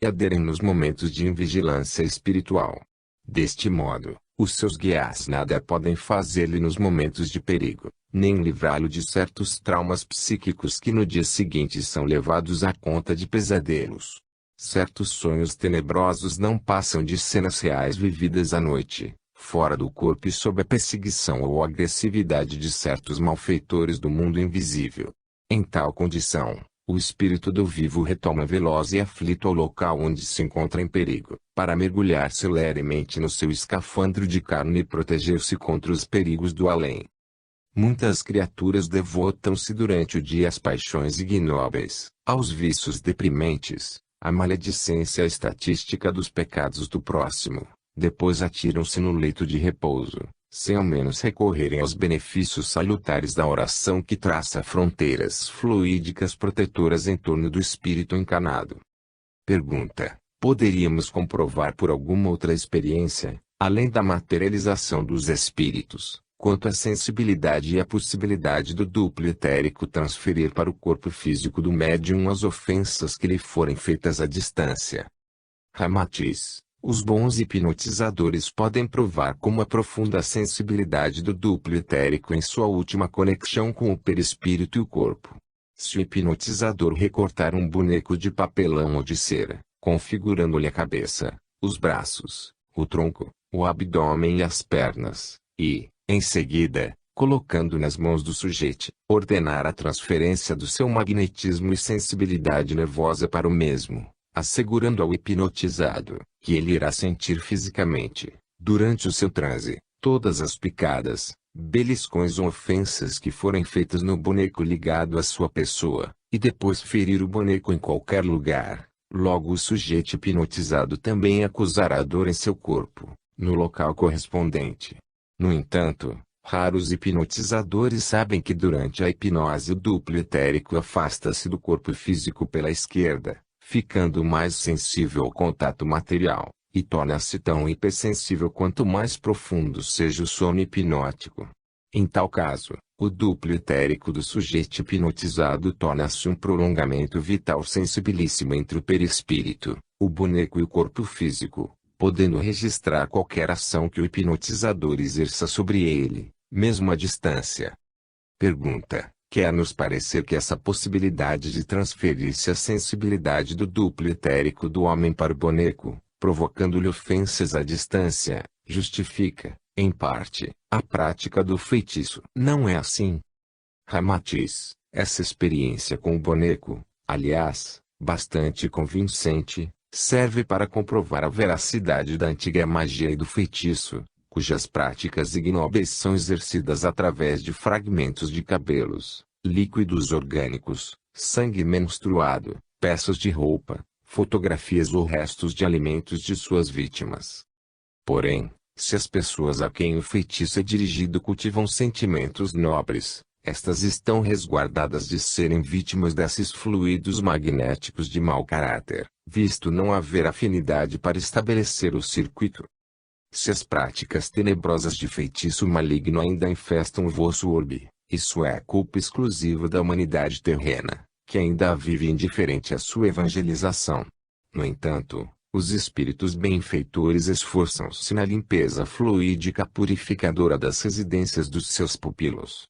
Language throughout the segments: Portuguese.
e aderem nos momentos de invigilância espiritual. Deste modo, os seus guias nada podem fazer-lhe nos momentos de perigo, nem livrá-lo de certos traumas psíquicos que no dia seguinte são levados à conta de pesadelos. Certos sonhos tenebrosos não passam de cenas reais vividas à noite, fora do corpo e sob a perseguição ou agressividade de certos malfeitores do mundo invisível. Em tal condição, o espírito do vivo retoma veloz e aflito ao local onde se encontra em perigo, para mergulhar celeremente no seu escafandro de carne e proteger-se contra os perigos do além. Muitas criaturas devotam-se durante o dia às paixões ignóbeis, aos vícios deprimentes, à maledicência estatística dos pecados do próximo. Depois atiram-se no leito de repouso, sem ao menos recorrerem aos benefícios salutares da oração que traça fronteiras fluídicas protetoras em torno do espírito encarnado. Pergunta: poderíamos comprovar por alguma outra experiência, além da materialização dos espíritos, quanto à sensibilidade e à possibilidade do duplo etérico transferir para o corpo físico do médium as ofensas que lhe forem feitas à distância? Ramatiz: os bons hipnotizadores podem provar como a profunda sensibilidade do duplo etérico em sua última conexão com o perispírito e o corpo. Se o hipnotizador recortar um boneco de papelão ou de cera, configurando-lhe a cabeça, os braços, o tronco, o abdômen e as pernas, e, em seguida, colocando nas mãos do sujeito, ordenar a transferência do seu magnetismo e sensibilidade nervosa para o mesmo, assegurando ao hipnotizado, que ele irá sentir fisicamente, durante o seu transe, todas as picadas, beliscões ou ofensas que forem feitas no boneco ligado à sua pessoa, e depois ferir o boneco em qualquer lugar, logo o sujeito hipnotizado também acusará dor em seu corpo, no local correspondente. No entanto, raros hipnotizadores sabem que durante a hipnose o duplo etérico afasta-se do corpo físico pela esquerda, ficando mais sensível ao contato material, e torna-se tão hipersensível quanto mais profundo seja o sono hipnótico. Em tal caso, o duplo etérico do sujeito hipnotizado torna-se um prolongamento vital sensibilíssimo entre o perispírito, o boneco e o corpo físico, podendo registrar qualquer ação que o hipnotizador exerça sobre ele, mesmo à distância. Pergunta: quer nos parecer que essa possibilidade de transferir-se a sensibilidade do duplo etérico do homem para o boneco, provocando-lhe ofensas à distância, justifica, em parte, a prática do feitiço? Não é assim. Ramatiz: essa experiência com o boneco, aliás, bastante convincente, serve para comprovar a veracidade da antiga magia e do feitiço, cujas práticas ignóbeis são exercidas através de fragmentos de cabelos, líquidos orgânicos, sangue menstruado, peças de roupa, fotografias ou restos de alimentos de suas vítimas. Porém, se as pessoas a quem o feitiço é dirigido cultivam sentimentos nobres, estas estão resguardadas de serem vítimas desses fluidos magnéticos de mau caráter, visto não haver afinidade para estabelecer o circuito. Se as práticas tenebrosas de feitiço maligno ainda infestam o vosso orbe, isso é culpa exclusiva da humanidade terrena, que ainda vive indiferente à sua evangelização. No entanto, os espíritos benfeitores esforçam-se na limpeza fluídica purificadora das residências dos seus pupilos.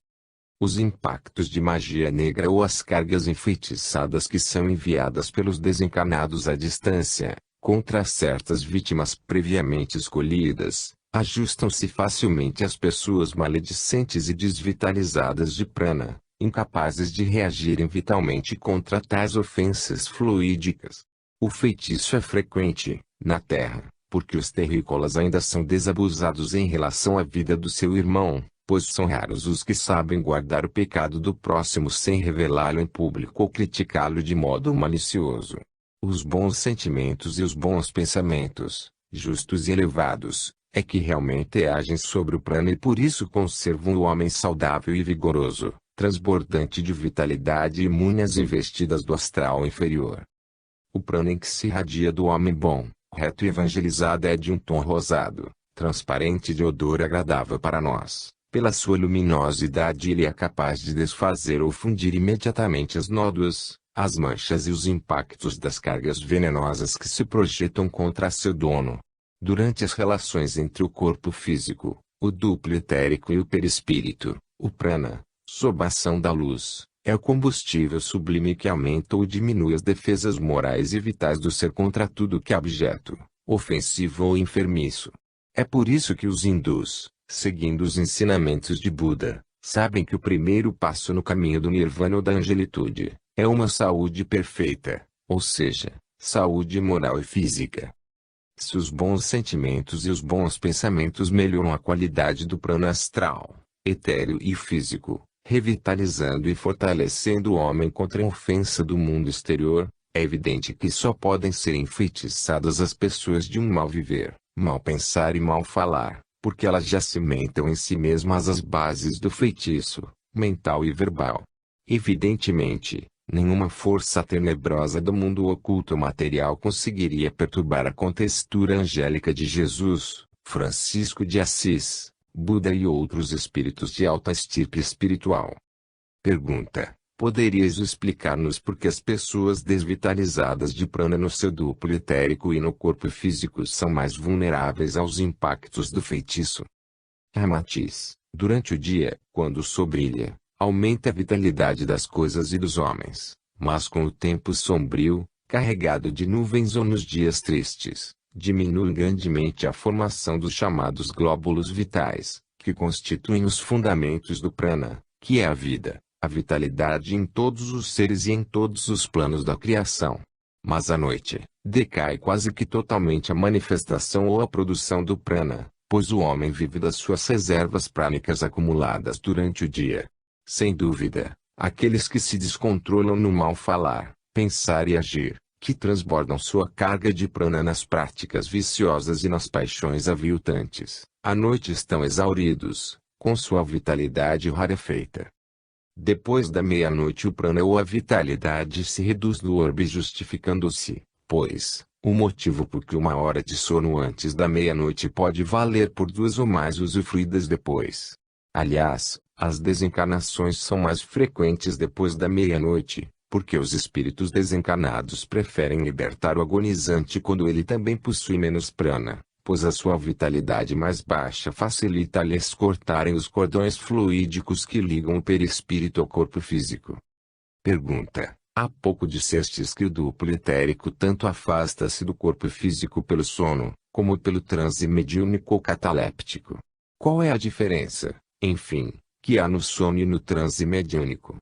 Os impactos de magia negra ou as cargas enfeitiçadas que são enviadas pelos desencarnados à distância, contra certas vítimas previamente escolhidas, ajustam-se facilmente às pessoas maledicentes e desvitalizadas de prana, incapazes de reagirem vitalmente contra tais ofensas fluídicas. O feitiço é frequente, na Terra, porque os terrícolas ainda são desabusados em relação à vida do seu irmão, pois são raros os que sabem guardar o pecado do próximo sem revelá-lo em público ou criticá-lo de modo malicioso. Os bons sentimentos e os bons pensamentos, justos e elevados, é que realmente agem sobre o plano e por isso conservam o homem saudável e vigoroso, transbordante de vitalidade e imune às investidas do astral inferior. O plano em que se irradia do homem bom, reto e evangelizado é de um tom rosado, transparente de odor agradável para nós. Pela sua luminosidade ele é capaz de desfazer ou fundir imediatamente as nódoas, as manchas e os impactos das cargas venenosas que se projetam contra seu dono. Durante as relações entre o corpo físico, o duplo etérico e o perispírito, o prana, sob a ação da luz, é o combustível sublime que aumenta ou diminui as defesas morais e vitais do ser contra tudo que é abjeto, ofensivo ou enfermiço. É por isso que os hindus, seguindo os ensinamentos de Buda, sabem que o primeiro passo no caminho do nirvana ou da angelitude é uma saúde perfeita, ou seja, saúde moral e física. Se os bons sentimentos e os bons pensamentos melhoram a qualidade do plano astral, etéreo e físico, revitalizando e fortalecendo o homem contra a ofensa do mundo exterior, é evidente que só podem ser enfeitiçadas as pessoas de um mal viver, mal pensar e mal falar, porque elas já cimentam em si mesmas as bases do feitiço, mental e verbal. Evidentemente, nenhuma força tenebrosa do mundo oculto material conseguiria perturbar a contextura angélica de Jesus, Francisco de Assis, Buda e outros espíritos de alta estirpe espiritual. Pergunta: poderias explicar-nos por que as pessoas desvitalizadas de prana no seu duplo etérico e no corpo físico são mais vulneráveis aos impactos do feitiço? Matiz: durante o dia, quando o sol brilha, aumenta a vitalidade das coisas e dos homens, mas com o tempo sombrio, carregado de nuvens ou nos dias tristes, diminui grandemente a formação dos chamados glóbulos vitais, que constituem os fundamentos do prana, que é a vida, a vitalidade em todos os seres e em todos os planos da criação. Mas à noite, decai quase que totalmente a manifestação ou a produção do prana, pois o homem vive das suas reservas prânicas acumuladas durante o dia. Sem dúvida, aqueles que se descontrolam no mal falar, pensar e agir, que transbordam sua carga de prana nas práticas viciosas e nas paixões aviltantes, à noite estão exauridos, com sua vitalidade rarefeita. Depois da meia-noite o prana ou a vitalidade se reduz no orbe, justificando-se, pois, o motivo por que uma hora de sono antes da meia-noite pode valer por duas ou mais usufruídas depois. Aliás, as desencarnações são mais frequentes depois da meia-noite, porque os espíritos desencarnados preferem libertar o agonizante quando ele também possui menos prana, pois a sua vitalidade mais baixa facilita-lhes cortarem os cordões fluídicos que ligam o perispírito ao corpo físico. Pergunta: há pouco dissestes que o duplo etérico tanto afasta-se do corpo físico pelo sono, como pelo transe mediúnico ou cataléptico. Qual é a diferença, enfim, que há no sono e no transe mediúnico?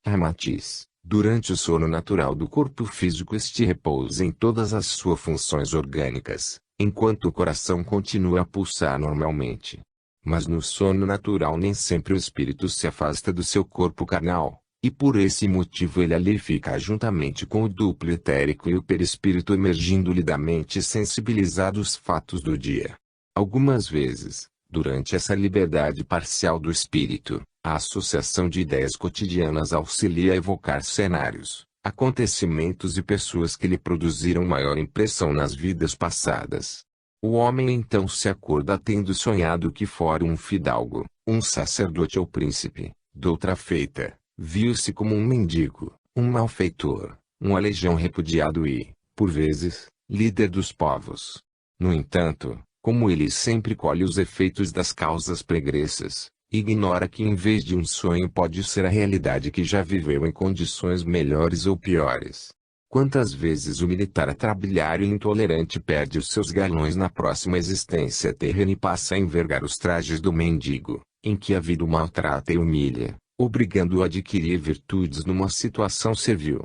Matiz: durante o sono natural do corpo físico este repousa em todas as suas funções orgânicas, enquanto o coração continua a pulsar normalmente. Mas no sono natural nem sempre o espírito se afasta do seu corpo carnal, e por esse motivo ele ali fica juntamente com o duplo etérico e o perispírito emergindo-lhe da mente sensibilizado os fatos do dia. Algumas vezes, durante essa liberdade parcial do espírito, a associação de ideias cotidianas auxilia a evocar cenários, acontecimentos e pessoas que lhe produziram maior impressão nas vidas passadas. O homem então se acorda tendo sonhado que fora um fidalgo, um sacerdote ou príncipe, doutra feita, viu-se como um mendigo, um malfeitor, um aleijão repudiado e, por vezes, líder dos povos. No entanto, como ele sempre colhe os efeitos das causas pregressas, ignora que em vez de um sonho pode ser a realidade que já viveu em condições melhores ou piores. Quantas vezes o militar atrabilhário e intolerante perde os seus galões na próxima existência terrena e passa a envergar os trajes do mendigo, em que a vida o maltrata e humilha, obrigando-o a adquirir virtudes numa situação servil.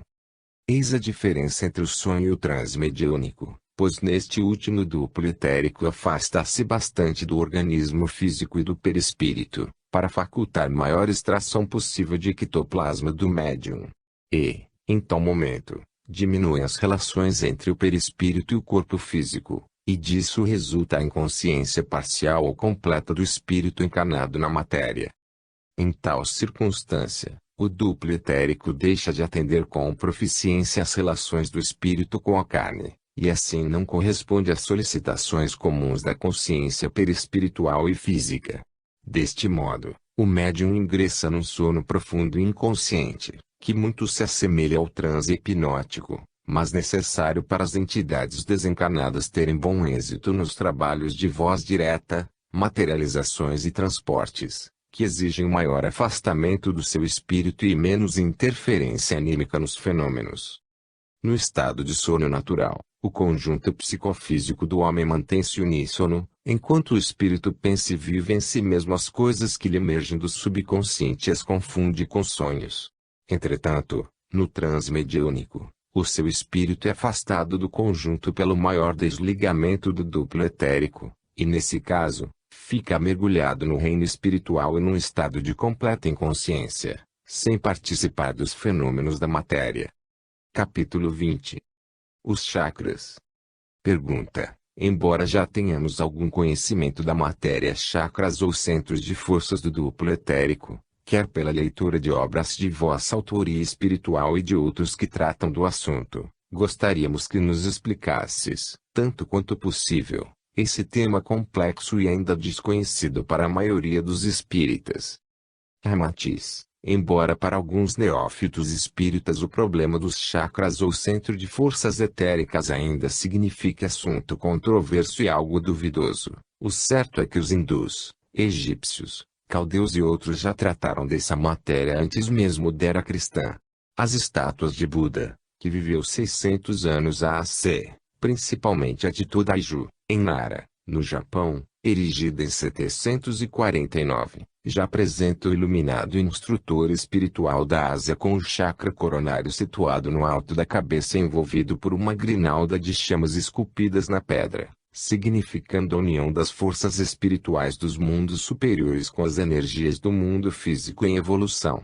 Eis a diferença entre o sonho e o transe mediúnico, pois neste último duplo etérico afasta-se bastante do organismo físico e do perispírito, para facultar maior extração possível de ectoplasma do médium. E, em tal momento, diminuem as relações entre o perispírito e o corpo físico, e disso resulta a inconsciência parcial ou completa do espírito encarnado na matéria. Em tal circunstância, o duplo etérico deixa de atender com proficiência às relações do espírito com a carne, e assim não corresponde às solicitações comuns da consciência perispiritual e física. Deste modo, o médium ingressa num sono profundo e inconsciente, que muito se assemelha ao transe hipnótico, mas necessário para as entidades desencarnadas terem bom êxito nos trabalhos de voz direta, materializações e transportes, que exigem maior afastamento do seu espírito e menos interferência anímica nos fenômenos. No estado de sono natural, o conjunto psicofísico do homem mantém-se uníssono, enquanto o espírito pensa e vive em si mesmo as coisas que lhe emergem do subconsciente e as confunde com sonhos. Entretanto, no transe mediúnico, o seu espírito é afastado do conjunto pelo maior desligamento do duplo etérico, e nesse caso, fica mergulhado no reino espiritual e num estado de completa inconsciência, sem participar dos fenômenos da matéria. Capítulo 20. Os chakras. Pergunta: embora já tenhamos algum conhecimento da matéria, chakras ou centros de forças do duplo etérico, quer pela leitura de obras de vossa autoria espiritual e de outros que tratam do assunto, gostaríamos que nos explicasses, tanto quanto possível, esse tema complexo e ainda desconhecido para a maioria dos espíritas. Matiz: embora para alguns neófitos espíritas o problema dos chakras ou centro de forças etéricas ainda signifique assunto controverso e algo duvidoso, o certo é que os hindus, egípcios, caldeus e outros já trataram dessa matéria antes mesmo da era cristã. As estátuas de Buda, que viveu 600 anos a.C., principalmente a de Todaiju, em Nara, no Japão, erigida em 749, já apresenta o iluminado instrutor espiritual da Ásia com o chakra coronário situado no alto da cabeça envolvido por uma grinalda de chamas esculpidas na pedra, significando a união das forças espirituais dos mundos superiores com as energias do mundo físico em evolução.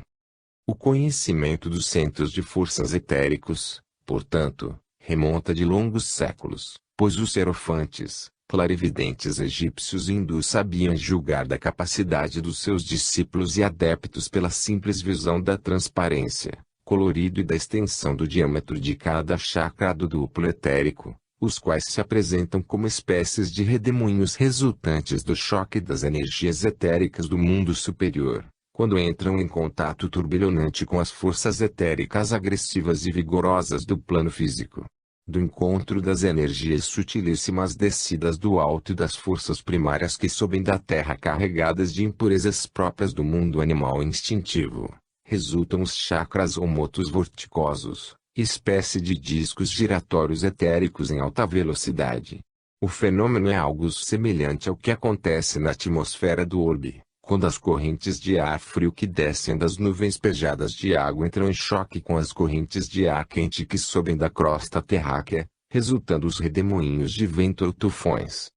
O conhecimento dos centros de forças etéricos, portanto, remonta de longos séculos, pois os hierofantes, clarividentes egípcios e hindus sabiam julgar da capacidade dos seus discípulos e adeptos pela simples visão da transparência, colorido e da extensão do diâmetro de cada chakra do duplo etérico, os quais se apresentam como espécies de redemoinhos resultantes do choque das energias etéricas do mundo superior, quando entram em contato turbilhonante com as forças etéricas agressivas e vigorosas do plano físico. Do encontro das energias sutilíssimas descidas do alto e das forças primárias que sobem da terra carregadas de impurezas próprias do mundo animal instintivo, resultam os chakras ou motos vorticosos, espécie de discos giratórios etéricos em alta velocidade. O fenômeno é algo semelhante ao que acontece na atmosfera do orbe, quando as correntes de ar frio que descem das nuvens pejadas de água entram em choque com as correntes de ar quente que sobem da crosta terráquea, resultando os redemoinhos de vento ou tufões.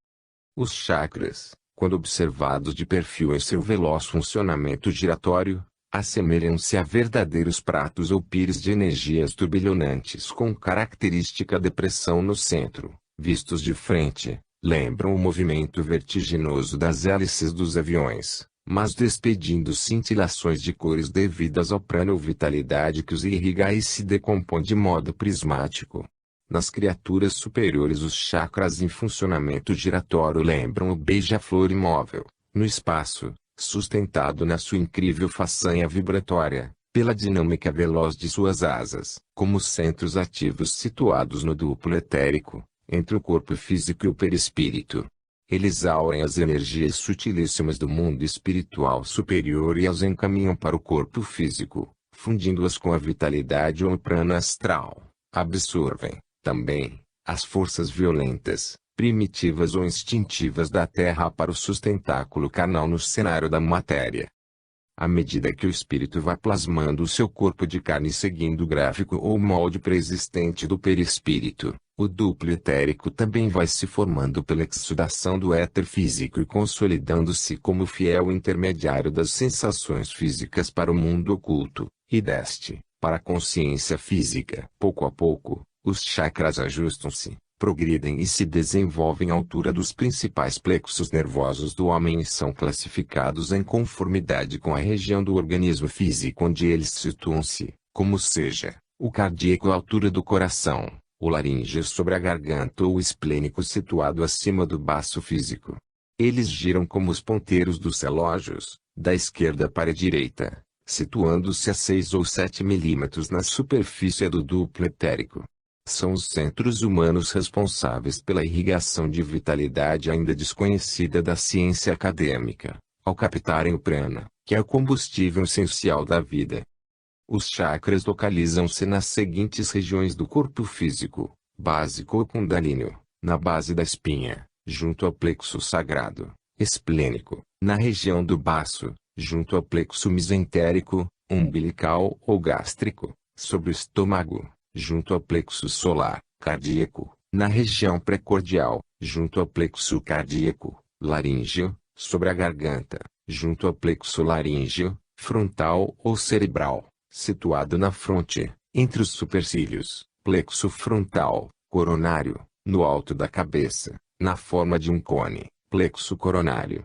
Os chakras, quando observados de perfil em seu veloz funcionamento giratório, assemelham-se a verdadeiros pratos ou pires de energias turbilhonantes com característica depressão no centro, vistos de frente, lembram o movimento vertiginoso das hélices dos aviões, mas despedindo cintilações de cores devidas ao prana ou vitalidade que os irriga e se decompõe de modo prismático. Nas criaturas superiores os chakras em funcionamento giratório lembram o beija-flor imóvel, no espaço, sustentado na sua incrível façanha vibratória, pela dinâmica veloz de suas asas, como centros ativos situados no duplo etérico, entre o corpo físico e o perispírito. Eles aurem as energias sutilíssimas do mundo espiritual superior e as encaminham para o corpo físico, fundindo-as com a vitalidade ou o prana astral. Absorvem, também, as forças violentas, primitivas ou instintivas da Terra para o sustentáculo carnal no cenário da matéria. À medida que o espírito vai plasmando o seu corpo de carne seguindo o gráfico ou molde pré-existente do perispírito, o duplo etérico também vai se formando pela exsudação do éter físico e consolidando-se como fiel intermediário das sensações físicas para o mundo oculto, e deste, para a consciência física. Pouco a pouco, os chakras ajustam-se, progridem e se desenvolvem à altura dos principais plexos nervosos do homem e são classificados em conformidade com a região do organismo físico onde eles situam-se, como seja, o cardíaco à altura do coração, o laríngeo sobre a garganta ou o esplênico situado acima do baço físico. Eles giram como os ponteiros dos relógios, da esquerda para a direita, situando-se a 6 ou 7 milímetros na superfície do duplo etérico. São os centros humanos responsáveis pela irrigação de vitalidade ainda desconhecida da ciência acadêmica, ao captarem o prana, que é o combustível essencial da vida. Os chakras localizam-se nas seguintes regiões do corpo físico: básico ou kundalini, na base da espinha, junto ao plexo sagrado, esplênico, na região do baço, junto ao plexo mesentérico, umbilical ou gástrico, sobre o estômago, junto ao plexo solar, cardíaco, na região precordial, junto ao plexo cardíaco, laríngeo, sobre a garganta, junto ao plexo laríngeo, frontal ou cerebral, situado na fronte, entre os supercílios, plexo frontal, coronário, no alto da cabeça, na forma de um cone, plexo coronário.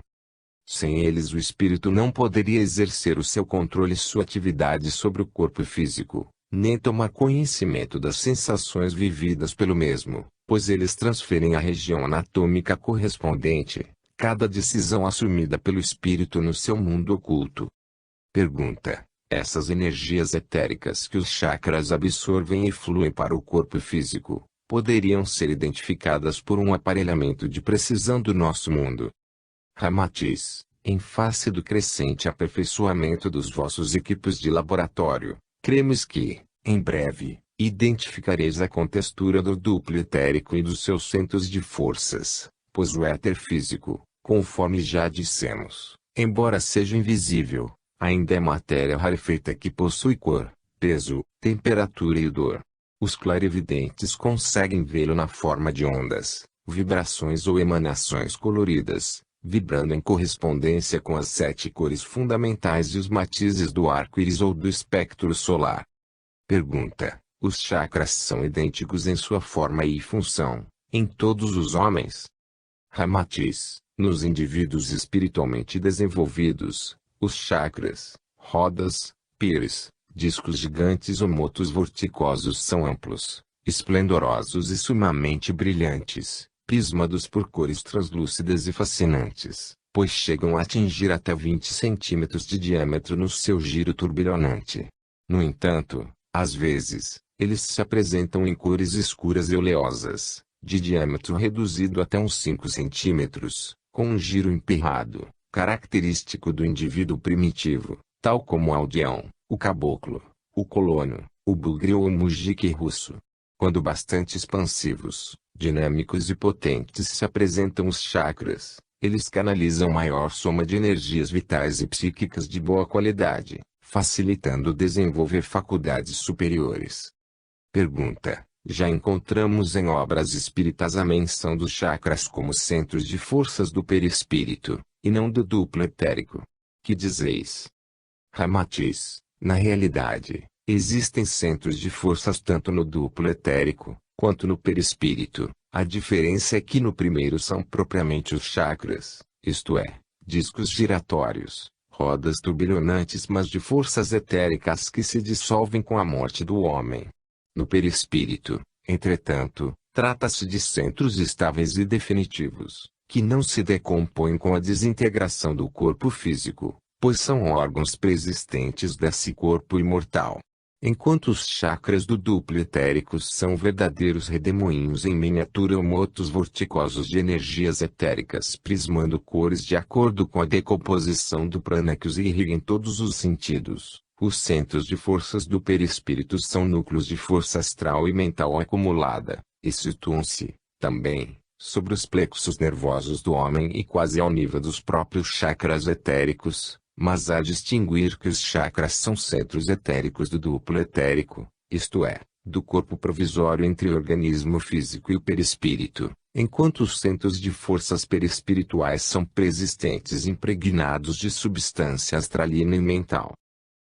Sem eles o espírito não poderia exercer o seu controle e sua atividade sobre o corpo físico, nem tomar conhecimento das sensações vividas pelo mesmo, pois eles transferem à região anatômica correspondente cada decisão assumida pelo espírito no seu mundo oculto. Pergunta: essas energias etéricas que os chakras absorvem e fluem para o corpo físico, poderiam ser identificadas por um aparelhamento de precisão do nosso mundo? Ramatiz: em face do crescente aperfeiçoamento dos vossos equipos de laboratório, cremos que, em breve, identificareis a contextura do duplo etérico e dos seus centros de forças, pois o éter físico, conforme já dissemos, embora seja invisível, ainda é matéria rarefeita que possui cor, peso, temperatura e odor. Os clarividentes conseguem vê-lo na forma de ondas, vibrações ou emanações coloridas, vibrando em correspondência com as 7 cores fundamentais e os matizes do arco-íris ou do espectro solar. Pergunta: os chakras são idênticos em sua forma e função, em todos os homens? Ramatiz: nos indivíduos espiritualmente desenvolvidos, os chakras, rodas, pires, discos gigantes ou motos vorticosos são amplos, esplendorosos e sumamente brilhantes, prismados por cores translúcidas e fascinantes, pois chegam a atingir até 20 centímetros de diâmetro no seu giro turbilhonante. No entanto, às vezes, eles se apresentam em cores escuras e oleosas, de diâmetro reduzido até uns 5 centímetros, com um giro emperrado, característico do indivíduo primitivo, tal como o aldeão, o caboclo, o colono, o bugre ou o mujique russo. Quando bastante expansivos, dinâmicos e potentes se apresentam os chakras, eles canalizam maior soma de energias vitais e psíquicas de boa qualidade, facilitando desenvolver faculdades superiores. Pergunta: já encontramos em obras espíritas a menção dos chakras como centros de forças do perispírito, e não do duplo etérico. Que dizeis? Ramatiz: na realidade, existem centros de forças tanto no duplo etérico, quanto no perispírito. A diferença é que no primeiro são propriamente os chakras, isto é, discos giratórios, rodas turbilhonantes mas de forças etéricas que se dissolvem com a morte do homem. No perispírito, entretanto, trata-se de centros estáveis e definitivos, que não se decompõem com a desintegração do corpo físico, pois são órgãos preexistentes desse corpo imortal. Enquanto os chakras do duplo etérico são verdadeiros redemoinhos em miniatura ou motos vorticosos de energias etéricas prismando cores de acordo com a decomposição do prana que os irriga em todos os sentidos, os centros de forças do perispírito são núcleos de força astral e mental acumulada, e situam-se, também, sobre os plexos nervosos do homem e quase ao nível dos próprios chakras etéricos. Mas há distinguir que os chakras são centros etéricos do duplo etérico, isto é, do corpo provisório entre o organismo físico e o perispírito, enquanto os centros de forças perispirituais são preexistentes impregnados de substância astralina e mental.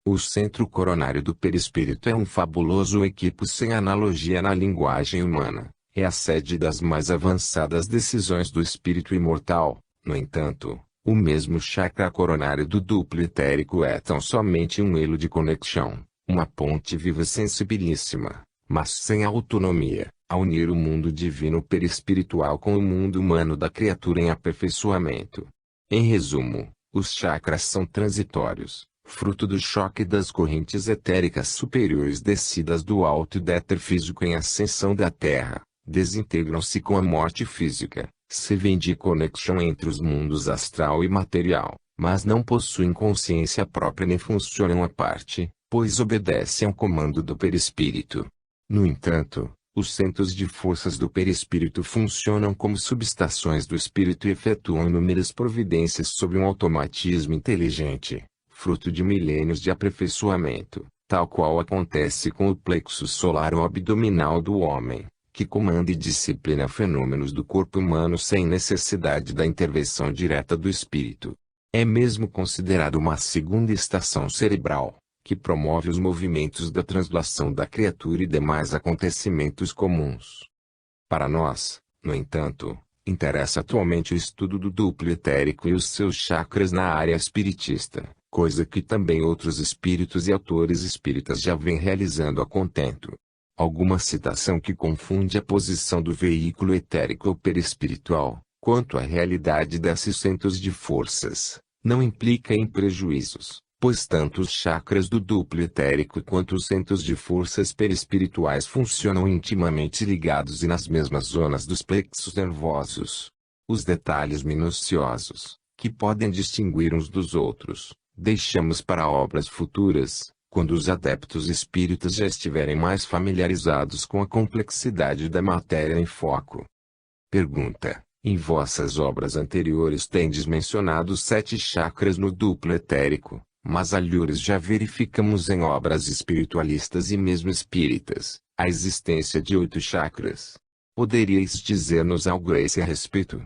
O centro coronário do perispírito é um fabuloso equipo sem analogia na linguagem humana, é a sede das mais avançadas decisões do espírito imortal. No entanto, o mesmo chakra coronário do duplo etérico é tão somente um elo de conexão, uma ponte viva sensibilíssima, mas sem autonomia, a unir o mundo divino perispiritual com o mundo humano da criatura em aperfeiçoamento. Em resumo, os chakras são transitórios, fruto do choque das correntes etéricas superiores descidas do alto éter físico em ascensão da Terra, desintegram-se com a morte física, servem de conexão entre os mundos astral e material, mas não possuem consciência própria nem funcionam à parte, pois obedecem ao comando do perispírito. No entanto, os centros de forças do perispírito funcionam como subestações do espírito e efetuam inúmeras providências sob um automatismo inteligente, fruto de milênios de aperfeiçoamento, tal qual acontece com o plexo solar ou abdominal do homem, que comanda e disciplina fenômenos do corpo humano sem necessidade da intervenção direta do espírito. É mesmo considerado uma segunda estação cerebral, que promove os movimentos da translação da criatura e demais acontecimentos comuns. Para nós, no entanto, interessa atualmente o estudo do duplo etérico e os seus chakras na área espiritista, coisa que também outros espíritos e autores espíritas já vêm realizando a contento. Alguma citação que confunde a posição do veículo etérico ou perispiritual, quanto à realidade desses centros de forças, não implica em prejuízos, pois tanto os chakras do duplo etérico quanto os centros de forças perispirituais funcionam intimamente ligados e nas mesmas zonas dos plexos nervosos. Os detalhes minuciosos, que podem distinguir uns dos outros, deixamos para obras futuras, quando os adeptos espíritas já estiverem mais familiarizados com a complexidade da matéria em foco. Pergunta: em vossas obras anteriores tendes mencionado 7 chakras no duplo etérico, mas alhures já verificamos em obras espiritualistas e mesmo espíritas, a existência de 8 chakras. Poderíeis dizer-nos algo a esse respeito?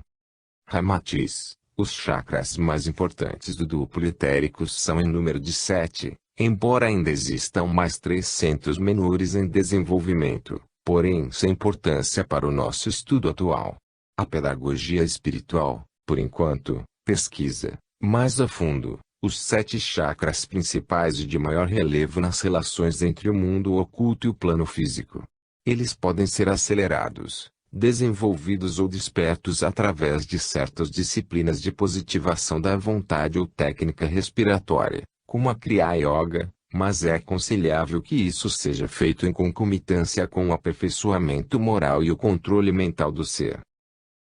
Ramatiz: os chakras mais importantes do duplo etérico são em número de 7, embora ainda existam mais 300 menores em desenvolvimento, porém sem importância para o nosso estudo atual. A pedagogia espiritual, por enquanto, pesquisa, mais a fundo, os 7 chakras principais e de maior relevo nas relações entre o mundo oculto e o plano físico. Eles podem ser acelerados, desenvolvidos ou despertos através de certas disciplinas de positivação da vontade ou técnica respiratória, como a Kriya Yoga, mas é aconselhável que isso seja feito em concomitância com o aperfeiçoamento moral e o controle mental do ser.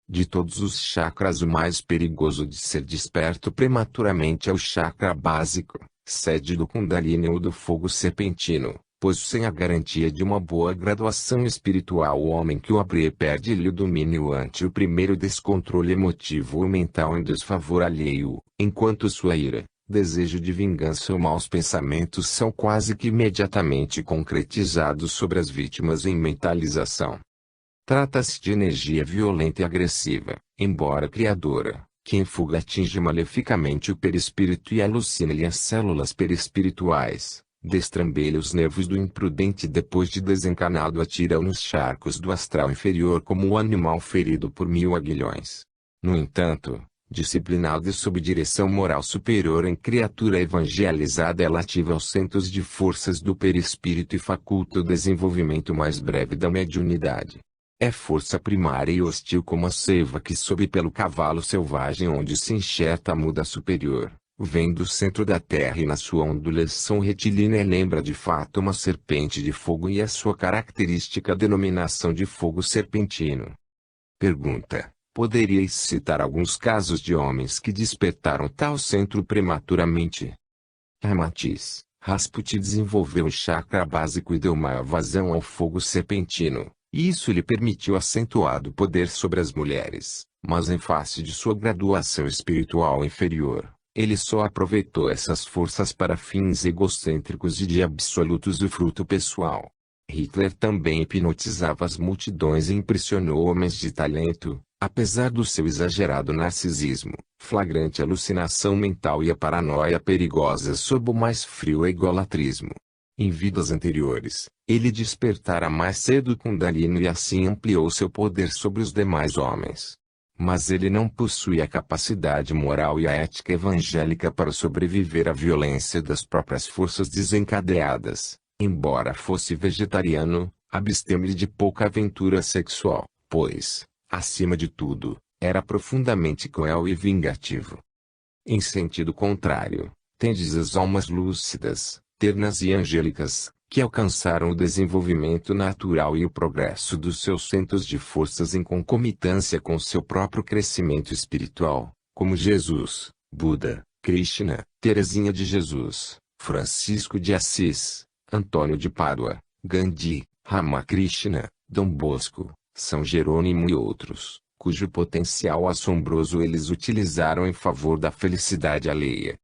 De todos os chakras, o mais perigoso de ser desperto prematuramente é o chakra básico, sede do Kundalini ou do fogo serpentino, pois sem a garantia de uma boa graduação espiritual o homem que o abre perde-lhe o domínio ante o primeiro descontrole emotivo ou mental em desfavor alheio, enquanto sua ira, desejo de vingança ou maus pensamentos são quase que imediatamente concretizados sobre as vítimas em mentalização. Trata-se de energia violenta e agressiva, embora criadora, que em fuga atinge maleficamente o perispírito e alucina-lhe as células perispirituais, destrambelha os nervos do imprudente e depois de desencanado atira-o nos charcos do astral inferior como um animal ferido por 1000 aguilhões. No entanto, disciplinada e sob direção moral superior em criatura evangelizada, ela ativa os centros de forças do perispírito e faculta o desenvolvimento mais breve da mediunidade. É força primária e hostil como a seiva que sobe pelo cavalo selvagem onde se enxerta a muda superior, vem do centro da terra e na sua ondulação retilínea lembra de fato uma serpente de fogo e a sua característica denominação de fogo serpentino. Pergunta: poderíeis citar alguns casos de homens que despertaram tal centro prematuramente? Ramatiz: Rasputin desenvolveu um chakra básico e deu maior vazão ao fogo serpentino. Isso lhe permitiu acentuado poder sobre as mulheres, mas em face de sua graduação espiritual inferior, ele só aproveitou essas forças para fins egocêntricos e de absoluto usufruto pessoal. Hitler também hipnotizava as multidões e impressionou homens de talento, apesar do seu exagerado narcisismo, flagrante alucinação mental e a paranoia perigosa sob o mais frio egolatrismo. Em vidas anteriores, ele despertara mais cedo o Kundalini e assim ampliou seu poder sobre os demais homens. Mas ele não possui a capacidade moral e a ética evangélica para sobreviver à violência das próprias forças desencadeadas. Embora fosse vegetariano, absteve de pouca aventura sexual, pois, acima de tudo, era profundamente cruel e vingativo. Em sentido contrário, Tendes as almas lúcidas, ternas e angélicas, que alcançaram o desenvolvimento natural e o progresso dos seus centros de forças em concomitância com seu próprio crescimento espiritual, como Jesus, Buda, Krishna, Teresinha de Jesus, Francisco de Assis, Antônio de Pádua, Gandhi, Ramakrishna, Dom Bosco, São Jerônimo e outros, cujo potencial assombroso eles utilizaram em favor da felicidade alheia.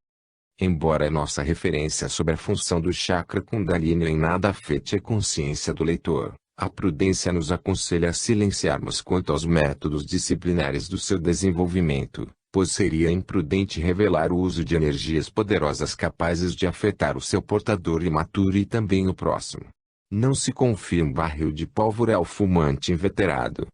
Embora nossa referência sobre a função do chakra Kundalini em nada afete a consciência do leitor, a prudência nos aconselha a silenciarmos quanto aos métodos disciplinares do seu desenvolvimento, pois seria imprudente revelar o uso de energias poderosas capazes de afetar o seu portador imaturo e também o próximo. Não se confie um barril de pólvora ao fumante inveterado.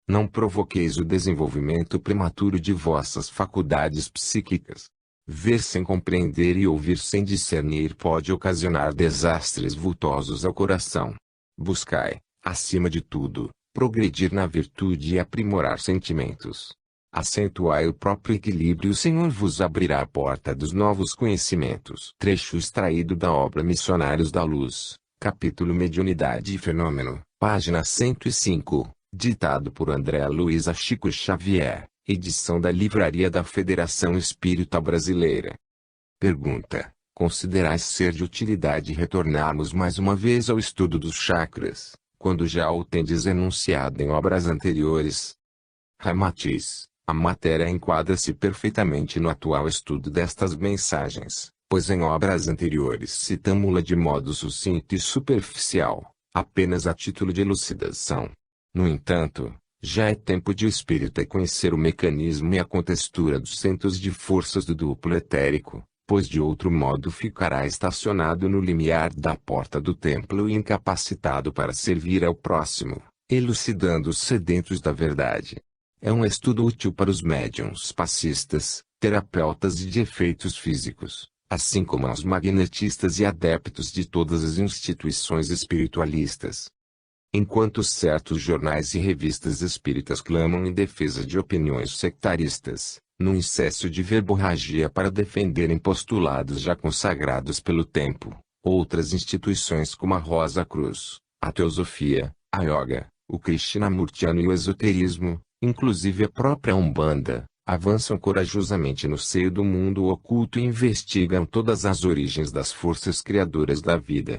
Não provoqueis o desenvolvimento prematuro de vossas faculdades psíquicas. Ver sem compreender e ouvir sem discernir pode ocasionar desastres vultosos ao coração. Buscai, acima de tudo, progredir na virtude e aprimorar sentimentos. Acentuai o próprio equilíbrio e o Senhor vos abrirá a porta dos novos conhecimentos. Trecho extraído da obra Missionários da Luz, capítulo Mediunidade e Fenômeno, página 105, ditado por André Luiz Chico Xavier. Edição da Livraria da Federação Espírita Brasileira. Pergunta: considerais ser de utilidade retornarmos mais uma vez ao estudo dos chakras, quando já o tendes enunciado em obras anteriores? Ramatiz: a matéria enquadra-se perfeitamente no atual estudo destas mensagens, pois em obras anteriores citamo-la de modo sucinto e superficial, apenas a título de elucidação. No entanto, já é tempo de o espírita conhecer o mecanismo e a contextura dos centros de forças do duplo etérico, pois de outro modo ficará estacionado no limiar da porta do templo e incapacitado para servir ao próximo, elucidando os sedentos da verdade. É um estudo útil para os médiuns passistas, terapeutas de efeitos físicos, assim como aos magnetistas e adeptos de todas as instituições espiritualistas. Enquanto certos jornais e revistas espíritas clamam em defesa de opiniões sectaristas, num excesso de verborragia para defenderem postulados já consagrados pelo tempo, outras instituições como a Rosa Cruz, a Teosofia, a Yoga, o Krishnamurtiano e o esoterismo, inclusive a própria Umbanda, avançam corajosamente no seio do mundo oculto e investigam todas as origens das forças criadoras da vida.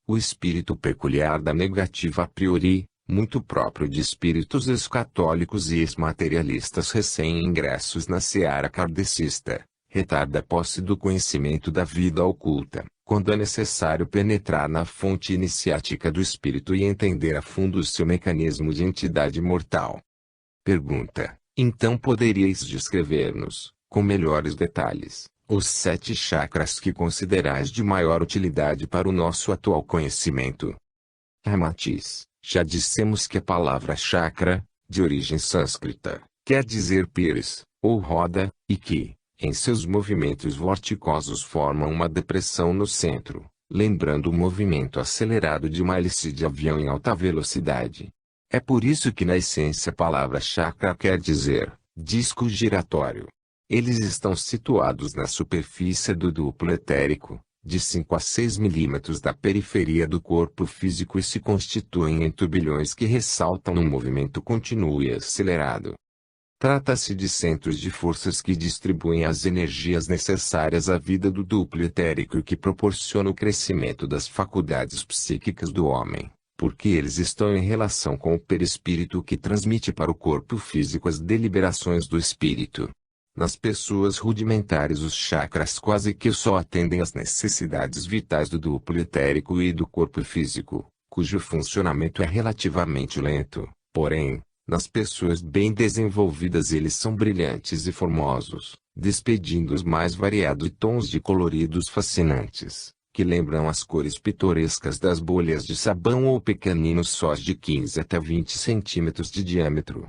O espírito peculiar da negativa a priori, muito próprio de espíritos ex-católicos e ex-materialistas recém-ingressos na seara kardecista, retarda a posse do conhecimento da vida oculta, quando é necessário penetrar na fonte iniciática do espírito e entender a fundo o seu mecanismo de entidade mortal. Pergunta: então poderíeis descrever-nos, com melhores detalhes, os 7 chakras que considerais de maior utilidade para o nosso atual conhecimento? Ramatiz: já dissemos que a palavra chakra, de origem sânscrita, quer dizer pires, ou roda, e que, em seus movimentos vorticosos formam uma depressão no centro, lembrando o movimento acelerado de uma hélice de avião em alta velocidade. É por isso que na essência a palavra chakra quer dizer disco giratório. Eles estão situados na superfície do duplo etérico, de 5 a 6 milímetros da periferia do corpo físico e se constituem em turbilhões que ressaltam num movimento contínuo e acelerado. Trata-se de centros de forças que distribuem as energias necessárias à vida do duplo etérico e que proporcionam o crescimento das faculdades psíquicas do homem, porque eles estão em relação com o perispírito que transmite para o corpo físico as deliberações do espírito. Nas pessoas rudimentares os chakras quase que só atendem às necessidades vitais do duplo etérico e do corpo físico, cujo funcionamento é relativamente lento, porém, nas pessoas bem desenvolvidas eles são brilhantes e formosos, despedindo os mais variados tons de coloridos fascinantes, que lembram as cores pitorescas das bolhas de sabão ou pequeninos sós de 15 até 20 centímetros de diâmetro.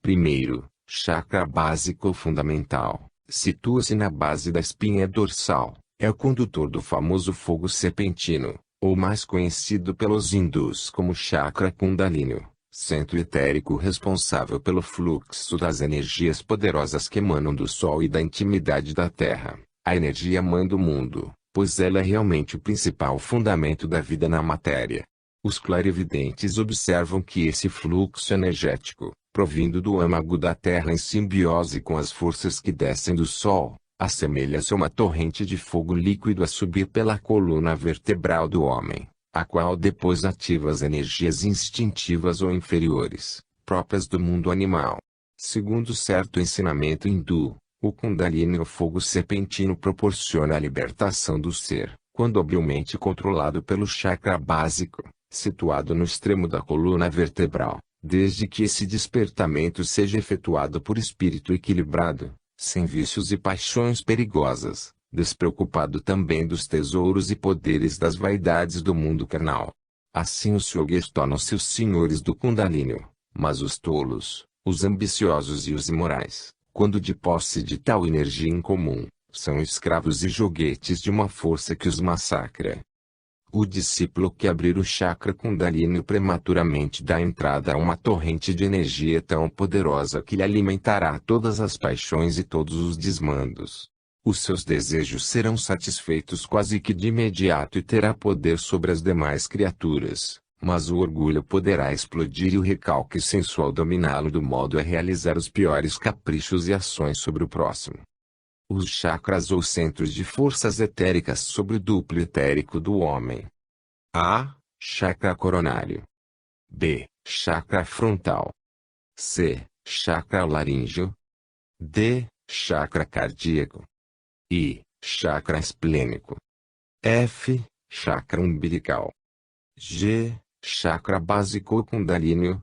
Primeiro, chakra básico ou fundamental, situa-se na base da espinha dorsal, é o condutor do famoso fogo serpentino, ou mais conhecido pelos hindus como chakra kundalini, centro etérico responsável pelo fluxo das energias poderosas que emanam do Sol e da intimidade da Terra. A energia manda o mundo, pois ela é realmente o principal fundamento da vida na matéria. Os clarividentes observam que esse fluxo energético, provindo do âmago da Terra em simbiose com as forças que descem do Sol, assemelha-se a uma torrente de fogo líquido a subir pela coluna vertebral do homem, a qual depois ativa as energias instintivas ou inferiores, próprias do mundo animal. Segundo certo ensinamento hindu, o Kundalini ou fogo serpentino proporciona a libertação do ser, quando habilmente controlado pelo chakra básico, situado no extremo da coluna vertebral, desde que esse despertamento seja efetuado por espírito equilibrado, sem vícios e paixões perigosas, despreocupado também dos tesouros e poderes das vaidades do mundo carnal. Assim os yogis tornam-se os senhores do Kundalini, mas os tolos, os ambiciosos e os imorais, quando de posse de tal energia incomum, são escravos e joguetes de uma força que os massacra. O discípulo que abrir o chakra Kundalini prematuramente dá entrada a uma torrente de energia tão poderosa que lhe alimentará todas as paixões e todos os desmandos. Os seus desejos serão satisfeitos quase que de imediato e terá poder sobre as demais criaturas, mas o orgulho poderá explodir e o recalque sensual dominá-lo do modo a realizar os piores caprichos e ações sobre o próximo. Os chakras ou centros de forças etéricas sobre o duplo etérico do homem. A. Chakra coronário. B. Chakra frontal. C. Chakra laríngeo. D. Chakra cardíaco. I. Chakra esplênico. F. Chakra umbilical. G. Chakra básico ou Kundalini.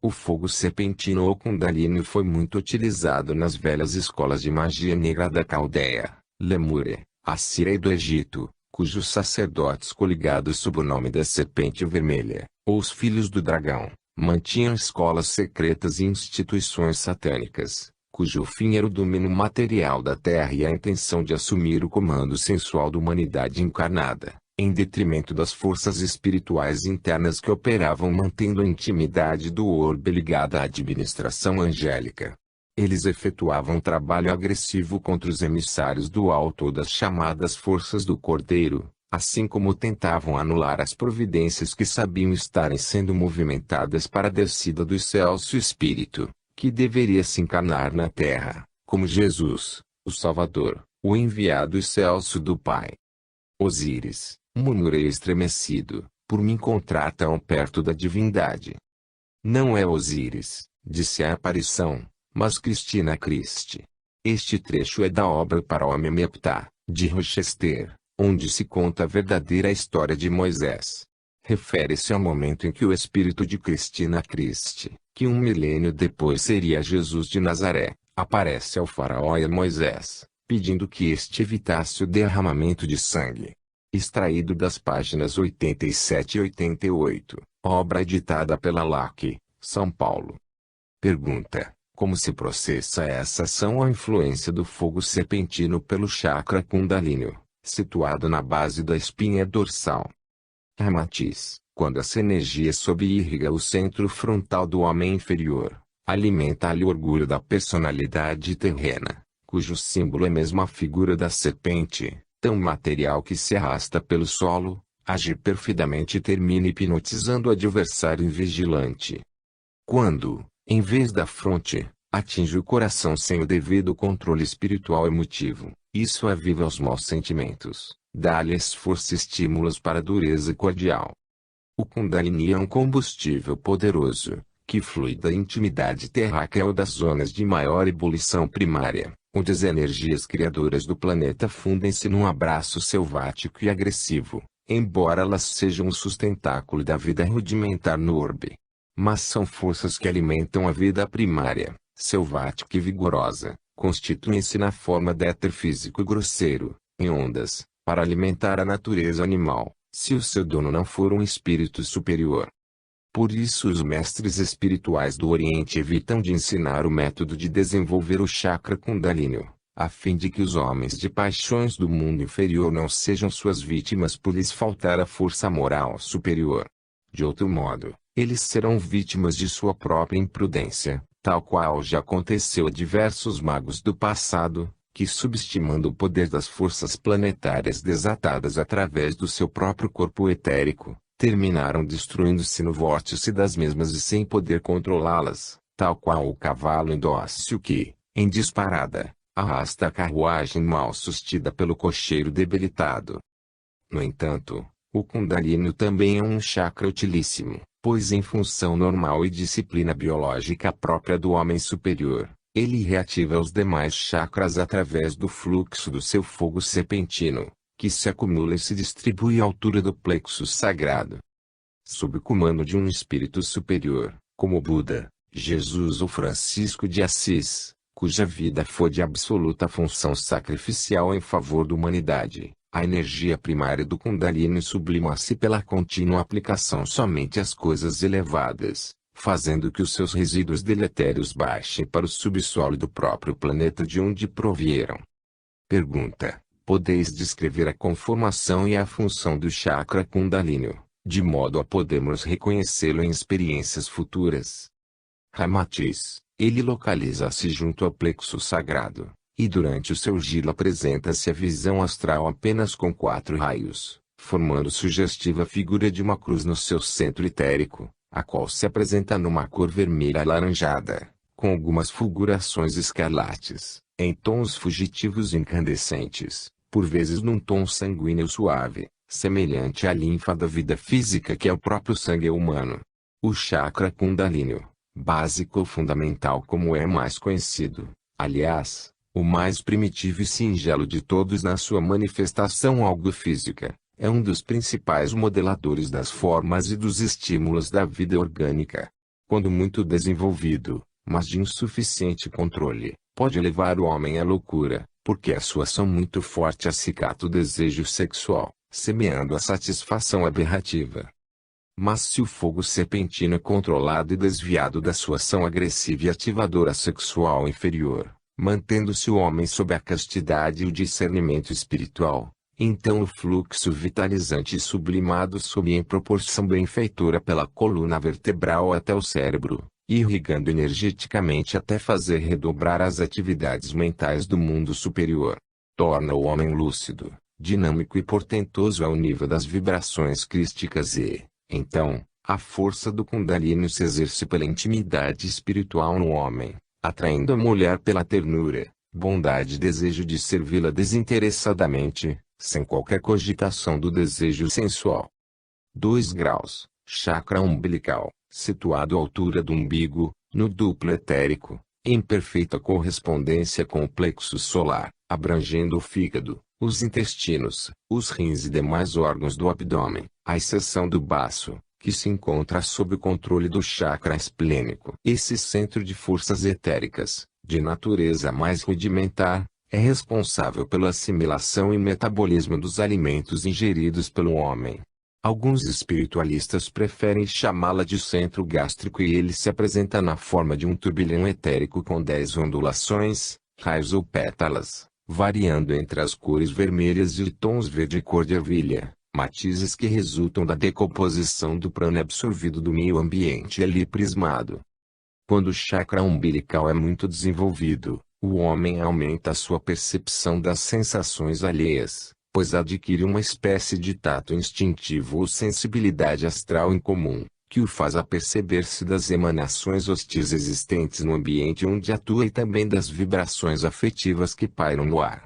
O fogo serpentino ou Kundalini foi muito utilizado nas velhas escolas de magia negra da Caldeia, Lemúria, Assíria e do Egito, cujos sacerdotes coligados sob o nome da Serpente Vermelha, ou os Filhos do Dragão, mantinham escolas secretas e instituições satânicas, cujo fim era o domínio material da Terra e a intenção de assumir o comando sensual da humanidade encarnada, em detrimento das forças espirituais internas que operavam mantendo a intimidade do orbe ligada à administração angélica. Eles efetuavam trabalho agressivo contra os emissários do alto ou das chamadas forças do Cordeiro, assim como tentavam anular as providências que sabiam estarem sendo movimentadas para a descida do excelso Espírito, que deveria se encarnar na Terra, como Jesus, o Salvador, o enviado excelso do Pai. Osíris, murmurei estremecido, por me encontrar tão perto da divindade. Não é Osíris, disse a aparição, mas Cristina Christi. Este trecho é da obra Para Homem Meptá, de Rochester, onde se conta a verdadeira história de Moisés. Refere-se ao momento em que o espírito de Cristina Christi, que um milênio depois seria Jesus de Nazaré, aparece ao faraó e a Moisés, pedindo que este evitasse o derramamento de sangue. Extraído das páginas 87 e 88, obra editada pela LAC, São Paulo. Pergunta: como se processa essa ação ou influência do fogo serpentino pelo chakra Kundalini, situado na base da espinha dorsal? Matiz: quando essa energia sob irriga o centro frontal do homem inferior, alimenta-lhe o orgulho da personalidade terrena, cujo símbolo é mesmo a figura da serpente, tão material que se arrasta pelo solo, age perfidamente e termina hipnotizando o adversário invigilante. Quando, em vez da fronte, atinge o coração sem o devido controle espiritual emotivo, isso aviva os maus sentimentos, dá-lhes força e estímulos para a dureza cordial. O Kundalini é um combustível poderoso, que flui da intimidade terráquea ou das zonas de maior ebulição primária, onde as energias criadoras do planeta fundem-se num abraço selvático e agressivo, embora elas sejam o sustentáculo da vida rudimentar no orbe. Mas são forças que alimentam a vida primária, selvática e vigorosa, constituem-se na forma de éter físico grosseiro, em ondas, para alimentar a natureza animal, se o seu dono não for um espírito superior. Por isso os mestres espirituais do Oriente evitam de ensinar o método de desenvolver o chakra Kundalini, a fim de que os homens de paixões do mundo inferior não sejam suas vítimas por lhes faltar a força moral superior. De outro modo, eles serão vítimas de sua própria imprudência, tal qual já aconteceu a diversos magos do passado, que, subestimando o poder das forças planetárias desatadas através do seu próprio corpo etérico, terminaram destruindo-se no vórtice das mesmas e sem poder controlá-las, tal qual o cavalo indócil que, em disparada, arrasta a carruagem mal sustida pelo cocheiro debilitado. No entanto, o Kundalini também é um chakra utilíssimo, pois em função normal e disciplina biológica própria do homem superior, ele reativa os demais chakras através do fluxo do seu fogo serpentino, que se acumula e se distribui à altura do plexo sagrado. Sob o comando de um espírito superior, como Buda, Jesus ou Francisco de Assis, cuja vida foi de absoluta função sacrificial em favor da humanidade, a energia primária do Kundalini sublima-se pela contínua aplicação somente às coisas elevadas, fazendo que os seus resíduos deletérios baixem para o subsolo do próprio planeta de onde provieram. Pergunta: podeis descrever a conformação e a função do chakra Kundalini, de modo a podermos reconhecê-lo em experiências futuras? Ramatiz: ele localiza-se junto ao plexo sagrado, e durante o seu giro apresenta-se a visão astral apenas com 4 raios, formando sugestiva figura de uma cruz no seu centro etérico, a qual se apresenta numa cor vermelha alaranjada, com algumas fulgurações escarlates, em tons fugitivos incandescentes, por vezes num tom sanguíneo suave, semelhante à linfa da vida física que é o próprio sangue humano. O chakra Kundalini, básico ou fundamental como é mais conhecido, aliás, o mais primitivo e singelo de todos na sua manifestação algo-física, é um dos principais modeladores das formas e dos estímulos da vida orgânica. Quando muito desenvolvido, mas de insuficiente controle, pode levar o homem à loucura, porque a sua ação muito forte acicata o desejo sexual, semeando a satisfação aberrativa. Mas se o fogo serpentino é controlado e desviado da sua ação agressiva e ativadora sexual inferior, mantendo-se o homem sob a castidade e o discernimento espiritual, então o fluxo vitalizante e sublimado sobe em proporção benfeitora pela coluna vertebral até o cérebro, irrigando energeticamente até fazer redobrar as atividades mentais do mundo superior. Torna o homem lúcido, dinâmico e portentoso ao nível das vibrações crísticas e, então, a força do Kundalini se exerce pela intimidade espiritual no homem, atraindo a mulher pela ternura, bondade e desejo de servi-la desinteressadamente, sem qualquer cogitação do desejo sensual. 2 graus, chakra umbilical, situado à altura do umbigo, no duplo etérico, em perfeita correspondência com o plexo solar, abrangendo o fígado, os intestinos, os rins e demais órgãos do abdômen, à exceção do baço, que se encontra sob o controle do chakra esplênico. Esse centro de forças etéricas, de natureza mais rudimentar, é responsável pela assimilação e metabolismo dos alimentos ingeridos pelo homem. Alguns espiritualistas preferem chamá-la de centro gástrico e ele se apresenta na forma de um turbilhão etérico com 10 ondulações, raios ou pétalas, variando entre as cores vermelhas e tons verde cor de ervilha, matizes que resultam da decomposição do prana absorvido do meio ambiente ali prismado. Quando o chakra umbilical é muito desenvolvido, o homem aumenta a sua percepção das sensações alheias, pois adquire uma espécie de tato instintivo ou sensibilidade astral incomum, que o faz aperceber-se das emanações hostis existentes no ambiente onde atua e também das vibrações afetivas que pairam no ar.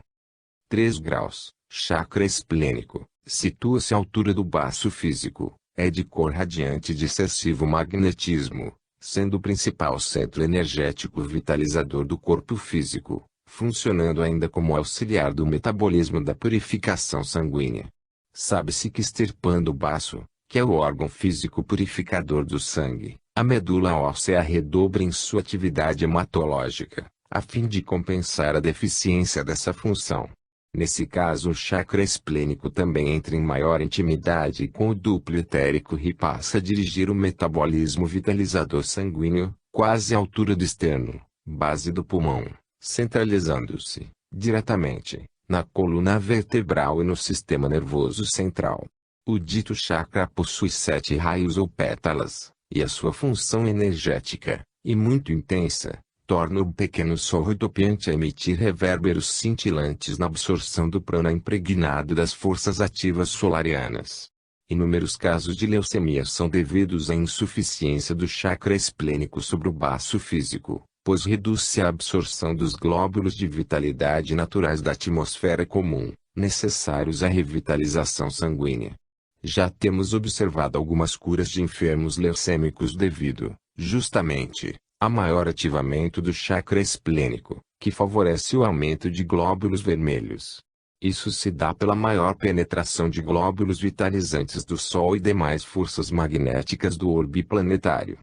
3 graus, chakra esplênico, situa-se à altura do baço físico, é de cor radiante de excessivo magnetismo, sendo o principal centro energético vitalizador do corpo físico, funcionando ainda como auxiliar do metabolismo da purificação sanguínea. Sabe-se que extirpando o baço, que é o órgão físico purificador do sangue, a medula óssea redobra em sua atividade hematológica, a fim de compensar a deficiência dessa função. Nesse caso o chakra esplênico também entra em maior intimidade com o duplo etérico e passa a dirigir o metabolismo vitalizador sanguíneo, quase à altura do externo, base do pulmão, centralizando-se, diretamente, na coluna vertebral e no sistema nervoso central. O dito chakra possui 7 raios ou pétalas, e a sua função energética, e muito intensa, torna um pequeno sol rodopiante a emitir reverberos cintilantes na absorção do prana impregnado das forças ativas solarianas. Inúmeros casos de leucemia são devidos à insuficiência do chakra esplênico sobre o baço físico, pois reduz-se a absorção dos glóbulos de vitalidade naturais da atmosfera comum, necessários à revitalização sanguínea. Já temos observado algumas curas de enfermos leucêmicos devido, justamente, a maior ativamento do chakra esplênico, que favorece o aumento de glóbulos vermelhos. Isso se dá pela maior penetração de glóbulos vitalizantes do Sol e demais forças magnéticas do orbe planetário.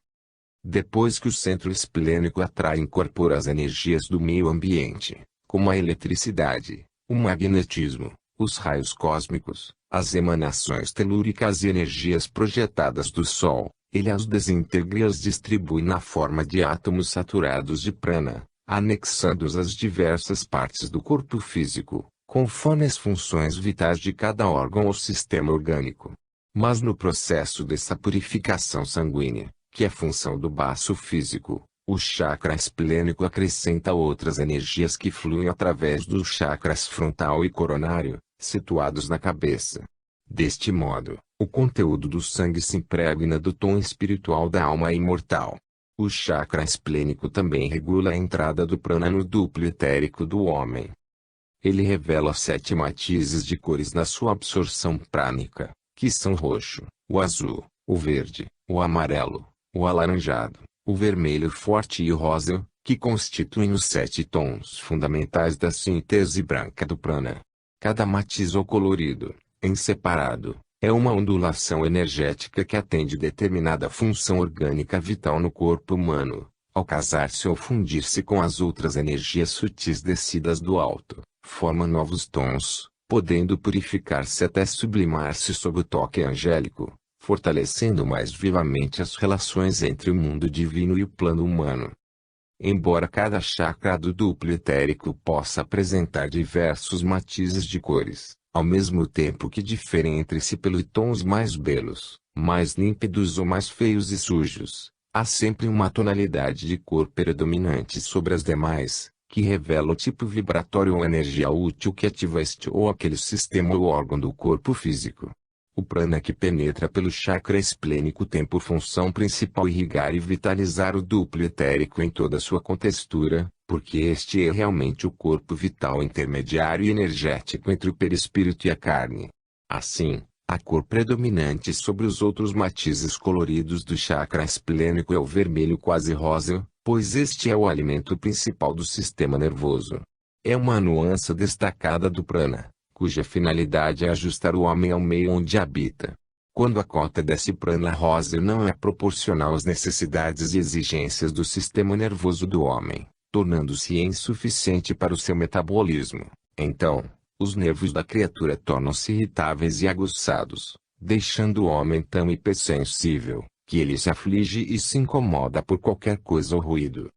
Depois que o centro esplênico atrai e incorpora as energias do meio ambiente, como a eletricidade, o magnetismo, os raios cósmicos, as emanações telúricas e energias projetadas do Sol, ele as desintegra e as distribui na forma de átomos saturados de prana, anexando-os às diversas partes do corpo físico, conforme as funções vitais de cada órgão ou sistema orgânico. Mas no processo dessa purificação sanguínea, que é função do baço físico, o chakra esplênico acrescenta outras energias que fluem através dos chakras frontal e coronário, situados na cabeça. Deste modo, o conteúdo do sangue se impregna do tom espiritual da alma imortal. O chakra esplênico também regula a entrada do prana no duplo etérico do homem. Ele revela 7 matizes de cores na sua absorção prânica, que são o roxo, o azul, o verde, o amarelo, o alaranjado, o vermelho forte e o rosa, que constituem os 7 tons fundamentais da síntese branca do prana. Cada matiz ou colorido, em separado, é uma ondulação energética que atende determinada função orgânica vital no corpo humano, ao casar-se ou fundir-se com as outras energias sutis descidas do alto, forma novos tons, podendo purificar-se até sublimar-se sob o toque angélico, fortalecendo mais vivamente as relações entre o mundo divino e o plano humano. Embora cada chakra do duplo etérico possa apresentar diversos matizes de cores, ao mesmo tempo que diferem entre si pelos tons mais belos, mais límpidos ou mais feios e sujos, há sempre uma tonalidade de cor predominante sobre as demais, que revela o tipo vibratório ou energia útil que ativa este ou aquele sistema ou órgão do corpo físico. O prana que penetra pelo chakra esplênico tem por função principal irrigar e vitalizar o duplo etérico em toda sua contextura, porque este é realmente o corpo vital intermediário e energético entre o perispírito e a carne. Assim, a cor predominante sobre os outros matizes coloridos do chakra esplênico é o vermelho quase rosa, pois este é o alimento principal do sistema nervoso. É uma nuance destacada do prana, cuja finalidade é ajustar o homem ao meio onde habita. Quando a cota desse prana rosa não é proporcional às necessidades e exigências do sistema nervoso do homem, tornando-se insuficiente para o seu metabolismo, então, os nervos da criatura tornam-se irritáveis e aguçados, deixando o homem tão hipersensível, que ele se aflige e se incomoda por qualquer coisa ou ruído.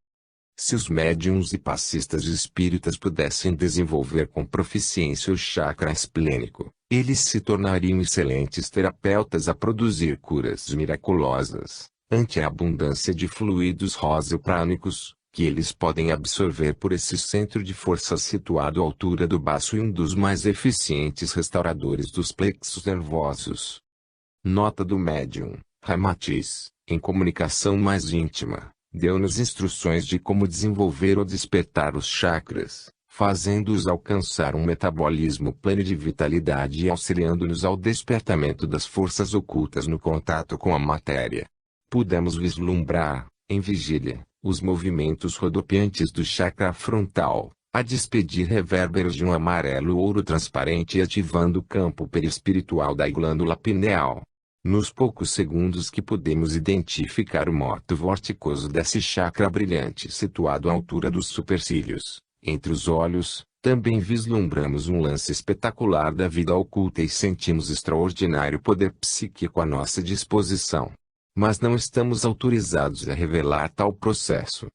Se os médiuns e passistas espíritas pudessem desenvolver com proficiência o chakra esplênico, eles se tornariam excelentes terapeutas a produzir curas miraculosas, ante a abundância de fluidos rosa-prânicos, que eles podem absorver por esse centro de força situado à altura do baço e um dos mais eficientes restauradores dos plexos nervosos. Nota do médium, Ramatiz, em comunicação mais íntima, deu-nos instruções de como desenvolver ou despertar os chakras, fazendo-os alcançar um metabolismo pleno de vitalidade e auxiliando-nos ao despertamento das forças ocultas no contato com a matéria. Pudemos vislumbrar, em vigília, os movimentos rodopiantes do chakra frontal, a despedir reverberos de um amarelo ouro transparente e ativando o campo perispiritual da glândula pineal. Nos poucos segundos que pudemos identificar o moto vorticoso desse chakra brilhante situado à altura dos supercílios, entre os olhos, também vislumbramos um lance espetacular da vida oculta e sentimos extraordinário poder psíquico à nossa disposição. Mas não estamos autorizados a revelar tal processo.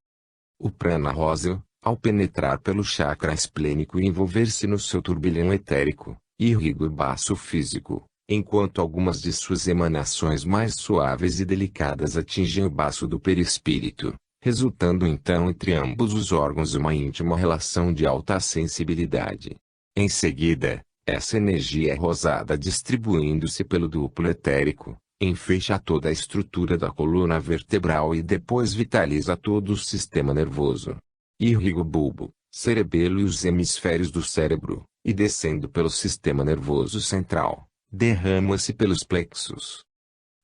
O prana rosa, ao penetrar pelo chakra esplênico e envolver-se no seu turbilhão etérico, irriga o baço físico, enquanto algumas de suas emanações mais suaves e delicadas atingem o baço do perispírito, resultando então entre ambos os órgãos uma íntima relação de alta sensibilidade. Em seguida, essa energia é rosada distribuindo-se pelo duplo etérico, enfeixa toda a estrutura da coluna vertebral e depois vitaliza todo o sistema nervoso. Irriga o bulbo, cerebelo e os hemisférios do cérebro, e descendo pelo sistema nervoso central, derrama-se pelos plexos.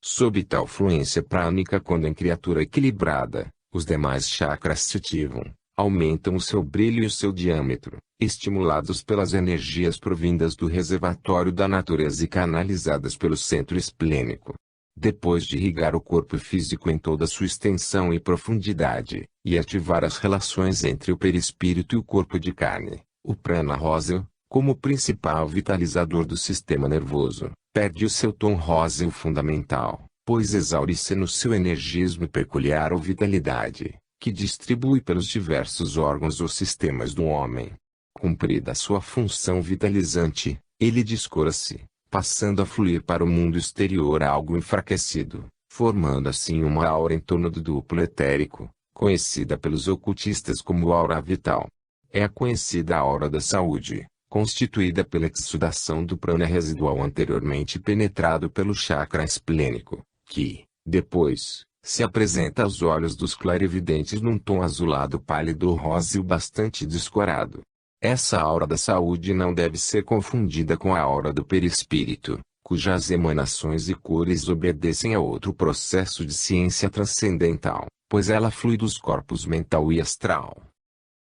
Sob tal fluência prânica, quando em criatura equilibrada, os demais chakras se ativam, aumentam o seu brilho e o seu diâmetro, estimulados pelas energias provindas do reservatório da natureza e canalizadas pelo centro esplênico. Depois de irrigar o corpo físico em toda sua extensão e profundidade, e ativar as relações entre o perispírito e o corpo de carne, o prana róseo, como principal vitalizador do sistema nervoso, perde o seu tom róseo fundamental, pois exaure-se no seu energismo peculiar ou vitalidade, que distribui pelos diversos órgãos ou sistemas do homem. Cumprida sua função vitalizante, ele descora-se, passando a fluir para o mundo exterior algo enfraquecido, formando assim uma aura em torno do duplo etérico, conhecida pelos ocultistas como aura vital. É a conhecida aura da saúde, constituída pela exsudação do prana residual anteriormente penetrado pelo chakra esplênico, que, depois, se apresenta aos olhos dos clarividentes num tom azulado pálido ou róseo bastante descorado. Essa aura da saúde não deve ser confundida com a aura do perispírito, cujas emanações e cores obedecem a outro processo de ciência transcendental, pois ela flui dos corpos mental e astral.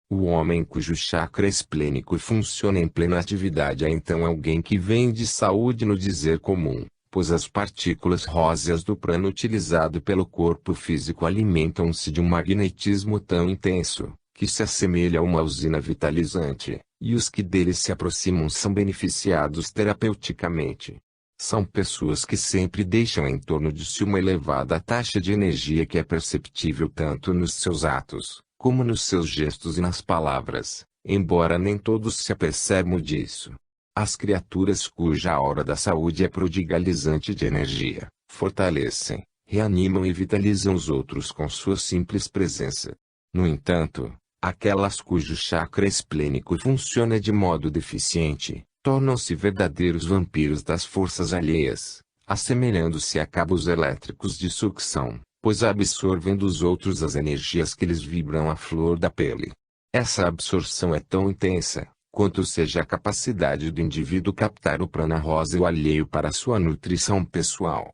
O homem cujo chakra esplênico funciona em plena atividade é então alguém que vem de saúde no dizer comum, pois as partículas róseas do prana utilizado pelo corpo físico alimentam-se de um magnetismo tão intenso, que se assemelha a uma usina vitalizante, e os que dele se aproximam são beneficiados terapeuticamente. São pessoas que sempre deixam em torno de si uma elevada taxa de energia que é perceptível tanto nos seus atos, como nos seus gestos e nas palavras, embora nem todos se apercebam disso. As criaturas cuja aura da saúde é prodigalizante de energia, fortalecem, reanimam e vitalizam os outros com sua simples presença. No entanto, aquelas cujo chakra esplênico funciona de modo deficiente, tornam-se verdadeiros vampiros das forças alheias, assemelhando-se a cabos elétricos de sucção, pois absorvem dos outros as energias que lhes vibram à flor da pele. Essa absorção é tão intensa, quanto seja a capacidade do indivíduo captar o prana róseo alheio para sua nutrição pessoal.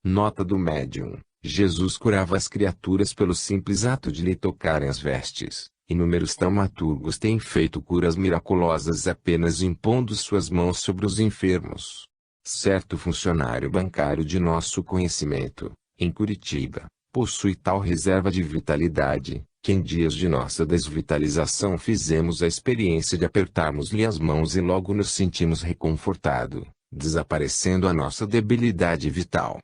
Nota do médium: Jesus curava as criaturas pelo simples ato de lhe tocarem as vestes. Inúmeros taumaturgos têm feito curas miraculosas apenas impondo suas mãos sobre os enfermos. Certo funcionário bancário de nosso conhecimento, em Curitiba, possui tal reserva de vitalidade, que em dias de nossa desvitalização fizemos a experiência de apertarmos-lhe as mãos e logo nos sentimos reconfortado, desaparecendo a nossa debilidade vital.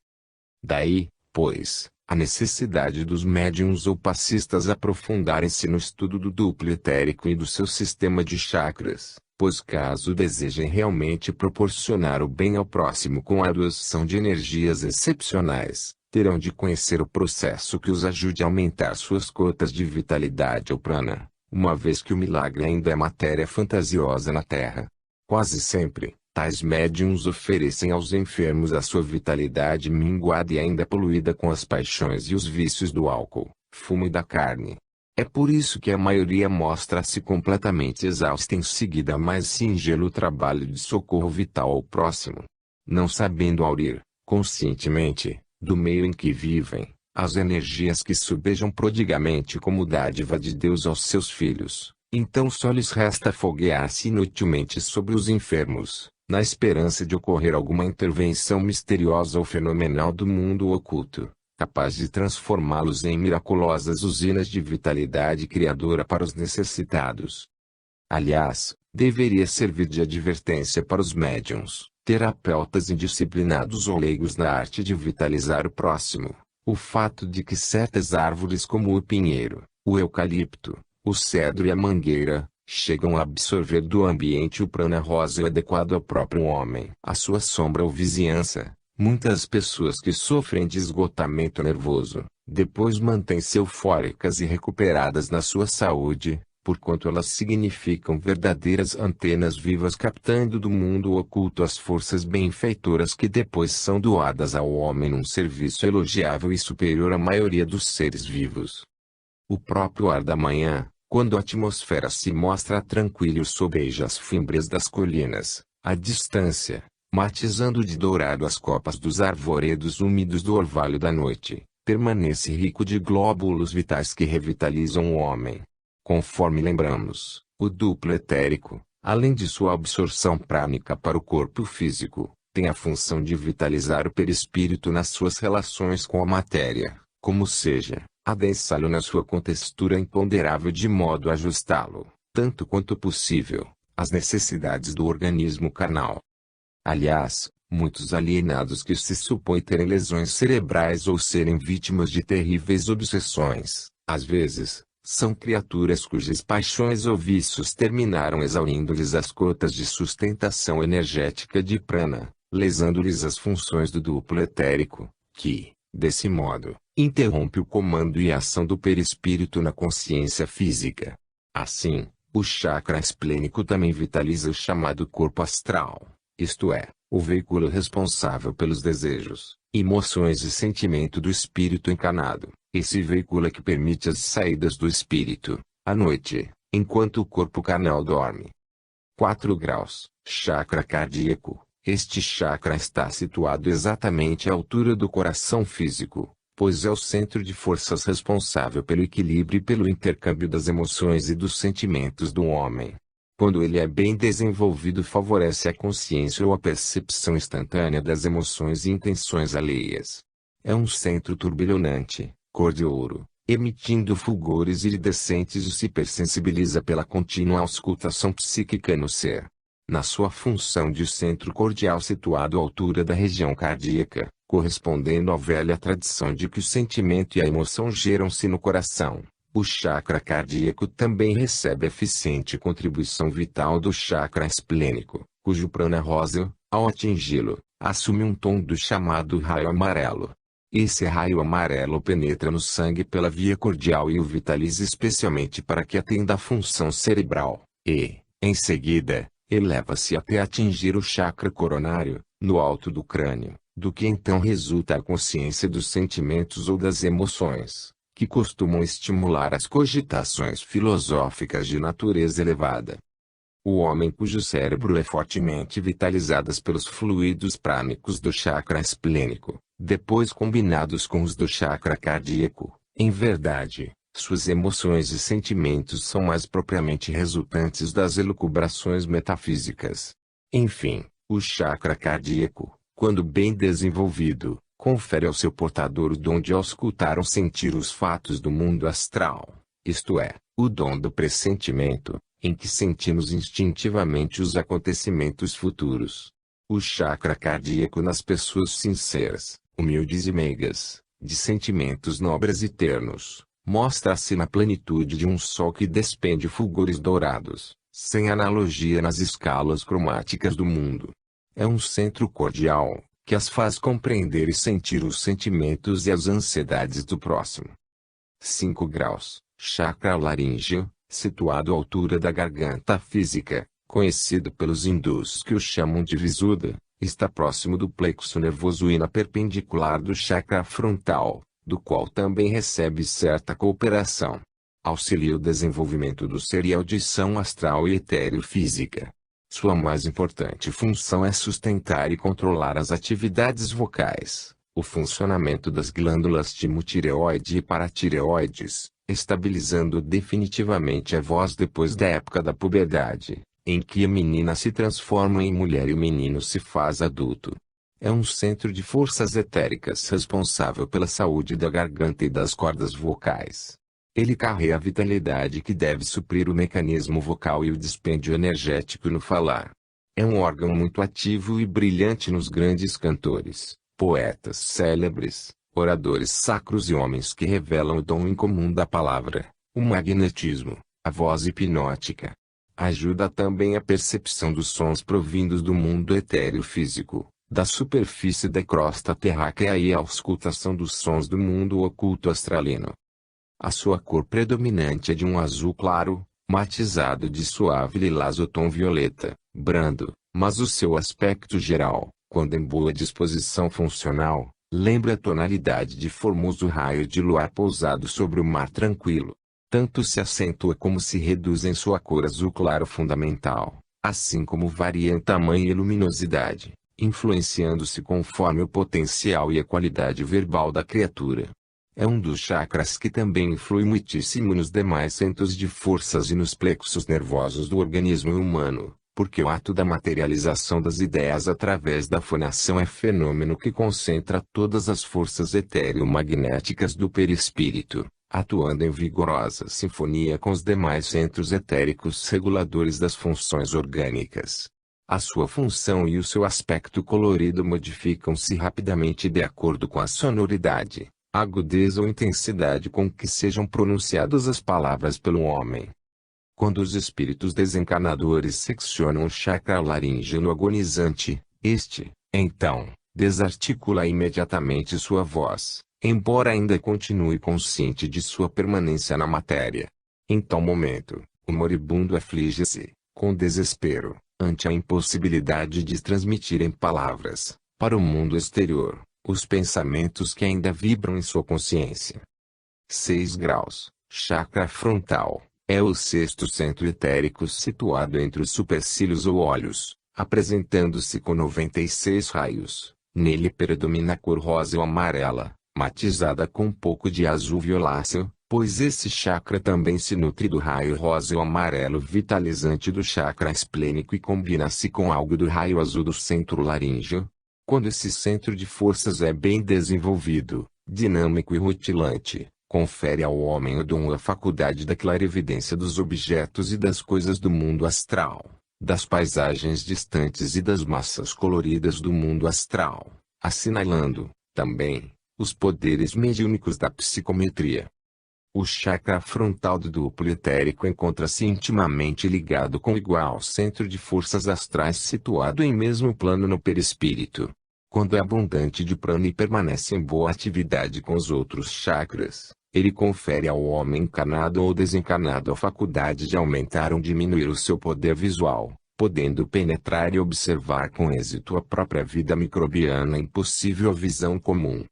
Daí, pois, a necessidade dos médiuns ou passistas aprofundarem-se no estudo do duplo etérico e do seu sistema de chakras, pois caso desejem realmente proporcionar o bem ao próximo com a doação de energias excepcionais, terão de conhecer o processo que os ajude a aumentar suas cotas de vitalidade ou prana, uma vez que o milagre ainda é matéria fantasiosa na Terra. Quase sempre, tais médiuns oferecem aos enfermos a sua vitalidade minguada e ainda poluída com as paixões e os vícios do álcool, fumo e da carne. É por isso que a maioria mostra-se completamente exausta em seguida a mais singelo trabalho de socorro vital ao próximo. Não sabendo aurir, conscientemente, do meio em que vivem, as energias que subejam prodigamente como dádiva de Deus aos seus filhos, então só lhes resta foguear-se inutilmente sobre os enfermos, na esperança de ocorrer alguma intervenção misteriosa ou fenomenal do mundo oculto, capaz de transformá-los em miraculosas usinas de vitalidade criadora para os necessitados. Aliás, deveria servir de advertência para os médiuns, terapeutas indisciplinados ou leigos na arte de vitalizar o próximo, o fato de que certas árvores como o pinheiro, o eucalipto, o cedro e a mangueira, chegam a absorver do ambiente o prana róseo adequado ao próprio homem, à sua sombra ou vizinhança. Muitas pessoas que sofrem de esgotamento nervoso, Depois mantêm-se eufóricas e recuperadas na sua saúde, porquanto elas significam verdadeiras antenas vivas captando do mundo oculto as forças benfeitoras que depois são doadas ao homem num serviço elogiável e superior à maioria dos seres vivos. O próprio ar da manhã, quando a atmosfera se mostra tranquila e sobeja as fimbres das colinas, à distância, matizando de dourado as copas dos arvoredos úmidos do orvalho da noite, permanece rico de glóbulos vitais que revitalizam o homem. Conforme lembramos, o duplo etérico, além de sua absorção prânica para o corpo físico, tem a função de vitalizar o perispírito nas suas relações com a matéria, como seja, adensá-lo na sua contextura imponderável de modo a ajustá-lo, tanto quanto possível, às necessidades do organismo carnal. Aliás, muitos alienados que se supõem terem lesões cerebrais ou serem vítimas de terríveis obsessões, às vezes, são criaturas cujas paixões ou vícios terminaram exaurindo-lhes as cotas de sustentação energética de prana, lesando-lhes as funções do duplo etérico, que, desse modo, interrompe o comando e a ação do perispírito na consciência física. Assim, o chakra esplênico também vitaliza o chamado corpo astral, isto é, o veículo responsável pelos desejos, emoções e sentimento do espírito encarnado. Esse veículo é que permite as saídas do espírito, à noite, enquanto o corpo carnal dorme. 4 graus, chakra cardíaco. Este chakra está situado exatamente à altura do coração físico, pois é o centro de forças responsável pelo equilíbrio e pelo intercâmbio das emoções e dos sentimentos do homem. Quando ele é bem desenvolvido, favorece a consciência ou a percepção instantânea das emoções e intenções alheias. É um centro turbilhonante, cor de ouro, emitindo fulgores iridescentes e se hipersensibiliza pela contínua auscultação psíquica no ser. Na sua função de centro cordial situado à altura da região cardíaca, correspondendo à velha tradição de que o sentimento e a emoção geram-se no coração, o chakra cardíaco também recebe eficiente contribuição vital do chakra esplênico, cujo prana rosa, ao atingi-lo, assume um tom do chamado raio amarelo. Esse raio amarelo penetra no sangue pela via cordial e o vitaliza especialmente para que atenda à função cerebral, e, em seguida, eleva-se até atingir o chakra coronário, no alto do crânio, do que então resulta a consciência dos sentimentos ou das emoções, que costumam estimular as cogitações filosóficas de natureza elevada. O homem cujo cérebro é fortemente vitalizado pelos fluidos prânicos do chakra esplênico, depois combinados com os do chakra cardíaco, em verdade, suas emoções e sentimentos são mais propriamente resultantes das elucubrações metafísicas. Enfim, o chakra cardíaco, quando bem desenvolvido, confere ao seu portador o dom de auscultar ou sentir os fatos do mundo astral, isto é, o dom do pressentimento, em que sentimos instintivamente os acontecimentos futuros. O chakra cardíaco nas pessoas sinceras, humildes e meigas, de sentimentos nobres e ternos, mostra-se na plenitude de um sol que despende fulgores dourados, sem analogia nas escalas cromáticas do mundo. É um centro cordial, que as faz compreender e sentir os sentimentos e as ansiedades do próximo. 5 graus, chakra laríngeo, situado à altura da garganta física, conhecido pelos hindus que o chamam de Visuddha, está próximo do plexo nervoso e na perpendicular do chakra frontal, do qual também recebe certa cooperação. Auxilia o desenvolvimento do ser e audição astral e etéreo-física. Sua mais importante função é sustentar e controlar as atividades vocais, o funcionamento das glândulas timotireoide e paratireoides, estabilizando definitivamente a voz depois da época da puberdade, em que a menina se transforma em mulher e o menino se faz adulto. É um centro de forças etéricas responsável pela saúde da garganta e das cordas vocais. Ele carrega a vitalidade que deve suprir o mecanismo vocal e o dispêndio energético no falar. É um órgão muito ativo e brilhante nos grandes cantores, poetas célebres, oradores sacros e homens que revelam o dom incomum da palavra, o magnetismo, a voz hipnótica. Ajuda também a percepção dos sons provindos do mundo etéreo físico, da superfície da crosta terráquea e a auscultação dos sons do mundo oculto astralino. A sua cor predominante é de um azul claro, matizado de suave lilás ou tom violeta, brando, mas o seu aspecto geral, quando em boa disposição funcional, lembra a tonalidade de formoso raio de luar pousado sobre o mar tranquilo. Tanto se acentua como se reduz em sua cor azul claro fundamental, assim como varia em tamanho e luminosidade, influenciando-se conforme o potencial e a qualidade verbal da criatura. É um dos chakras que também influi muitíssimo nos demais centros de forças e nos plexos nervosos do organismo humano, porque o ato da materialização das ideias através da fonação é fenômeno que concentra todas as forças etéreo-magnéticas do perispírito, atuando em vigorosa sinfonia com os demais centros etéricos reguladores das funções orgânicas. A sua função e o seu aspecto colorido modificam-se rapidamente de acordo com a sonoridade, agudeza ou intensidade com que sejam pronunciadas as palavras pelo homem. Quando os espíritos desencarnadores seccionam o chakra laríngeo no agonizante, este, então, desarticula imediatamente sua voz, embora ainda continue consciente de sua permanência na matéria. Em tal momento, o moribundo aflige-se, com desespero, ante a impossibilidade de transmitir em palavras, para o mundo exterior, os pensamentos que ainda vibram em sua consciência. 6 graus, chakra frontal, é o sexto centro etérico situado entre os supercílios ou olhos, apresentando-se com 96 raios. Nele predomina a cor rosa ou amarela, matizada com um pouco de azul violáceo, pois esse chakra também se nutre do raio rosa ou amarelo vitalizante do chakra esplênico e combina-se com algo do raio azul do centro laríngeo. Quando esse centro de forças é bem desenvolvido, dinâmico e rutilante, confere ao homem o dom a faculdade da clarividência dos objetos e das coisas do mundo astral, das paisagens distantes e das massas coloridas do mundo astral, assinalando, também, os poderes mediúnicos da psicometria. O chakra frontal do duplo etérico encontra-se intimamente ligado com o igual centro de forças astrais situado em mesmo plano no perispírito. Quando é abundante de prana e permanece em boa atividade com os outros chakras, ele confere ao homem encarnado ou desencarnado a faculdade de aumentar ou diminuir o seu poder visual, podendo penetrar e observar com êxito a própria vida microbiana impossível à visão comum.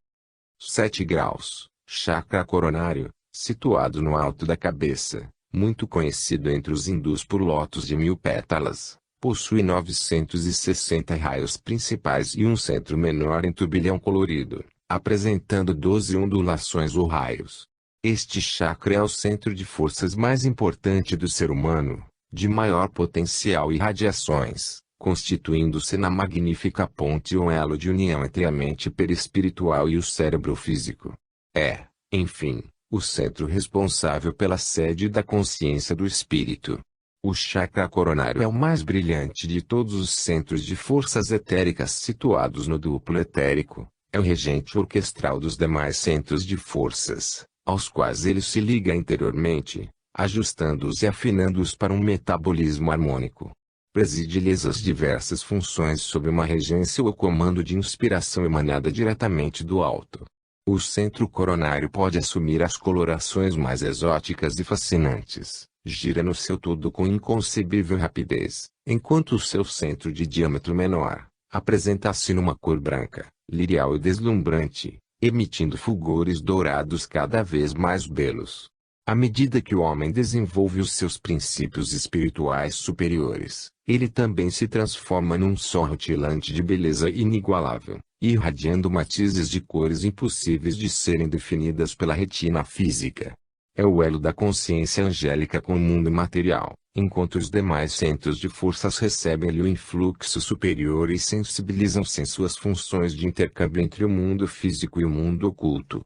7 graus, chakra coronário, situado no alto da cabeça, muito conhecido entre os hindus por lótus de 1000 pétalas, possui 960 raios principais e um centro menor em turbilhão colorido, apresentando 12 ondulações ou raios. Este chakra é o centro de forças mais importante do ser humano, de maior potencial e radiações, constituindo-se na magnífica ponte ou elo de união entre a mente perispiritual e o cérebro físico. É, enfim, o centro responsável pela sede da consciência do espírito. O chakra coronário é o mais brilhante de todos os centros de forças etéricas situados no duplo etérico. É o regente orquestral dos demais centros de forças, aos quais ele se liga interiormente, ajustando-os e afinando-os para um metabolismo harmônico. Preside-lhes as diversas funções sob uma regência ou comando de inspiração emanada diretamente do alto. O centro coronário pode assumir as colorações mais exóticas e fascinantes, gira no seu todo com inconcebível rapidez, enquanto o seu centro de diâmetro menor, apresenta-se numa cor branca, lirial e deslumbrante, emitindo fulgores dourados cada vez mais belos. À medida que o homem desenvolve os seus princípios espirituais superiores, ele também se transforma num sol rutilante de beleza inigualável, irradiando matizes de cores impossíveis de serem definidas pela retina física. É o elo da consciência angélica com o mundo material, enquanto os demais centros de forças recebem-lhe o influxo superior e sensibilizam-se em suas funções de intercâmbio entre o mundo físico e o mundo oculto.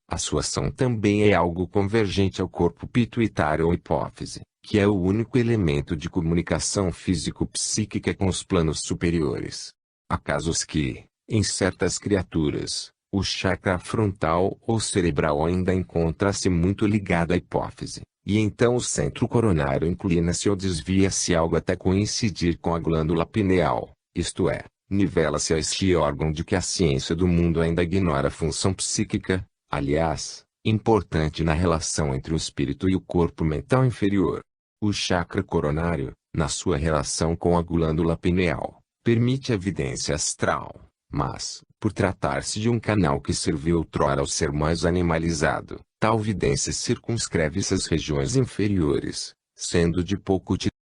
A sua ação também é algo convergente ao corpo pituitário ou hipófise, que é o único elemento de comunicação físico-psíquica com os planos superiores. Há casos que, em certas criaturas, o chakra frontal ou cerebral ainda encontra-se muito ligado à hipófise, e então o centro coronário inclina-se ou desvia-se algo até coincidir com a glândula pineal, isto é, Nivela-se a este órgão de que a ciência do mundo ainda ignora a função psíquica, aliás, importante na relação entre o espírito e o corpo mental inferior. O chakra coronário, na sua relação com a glândula pineal, permite a evidência astral, mas, por tratar-se de um canal que serviu outrora ao ser mais animalizado, tal evidência circunscreve essas regiões inferiores, sendo de pouca utilidade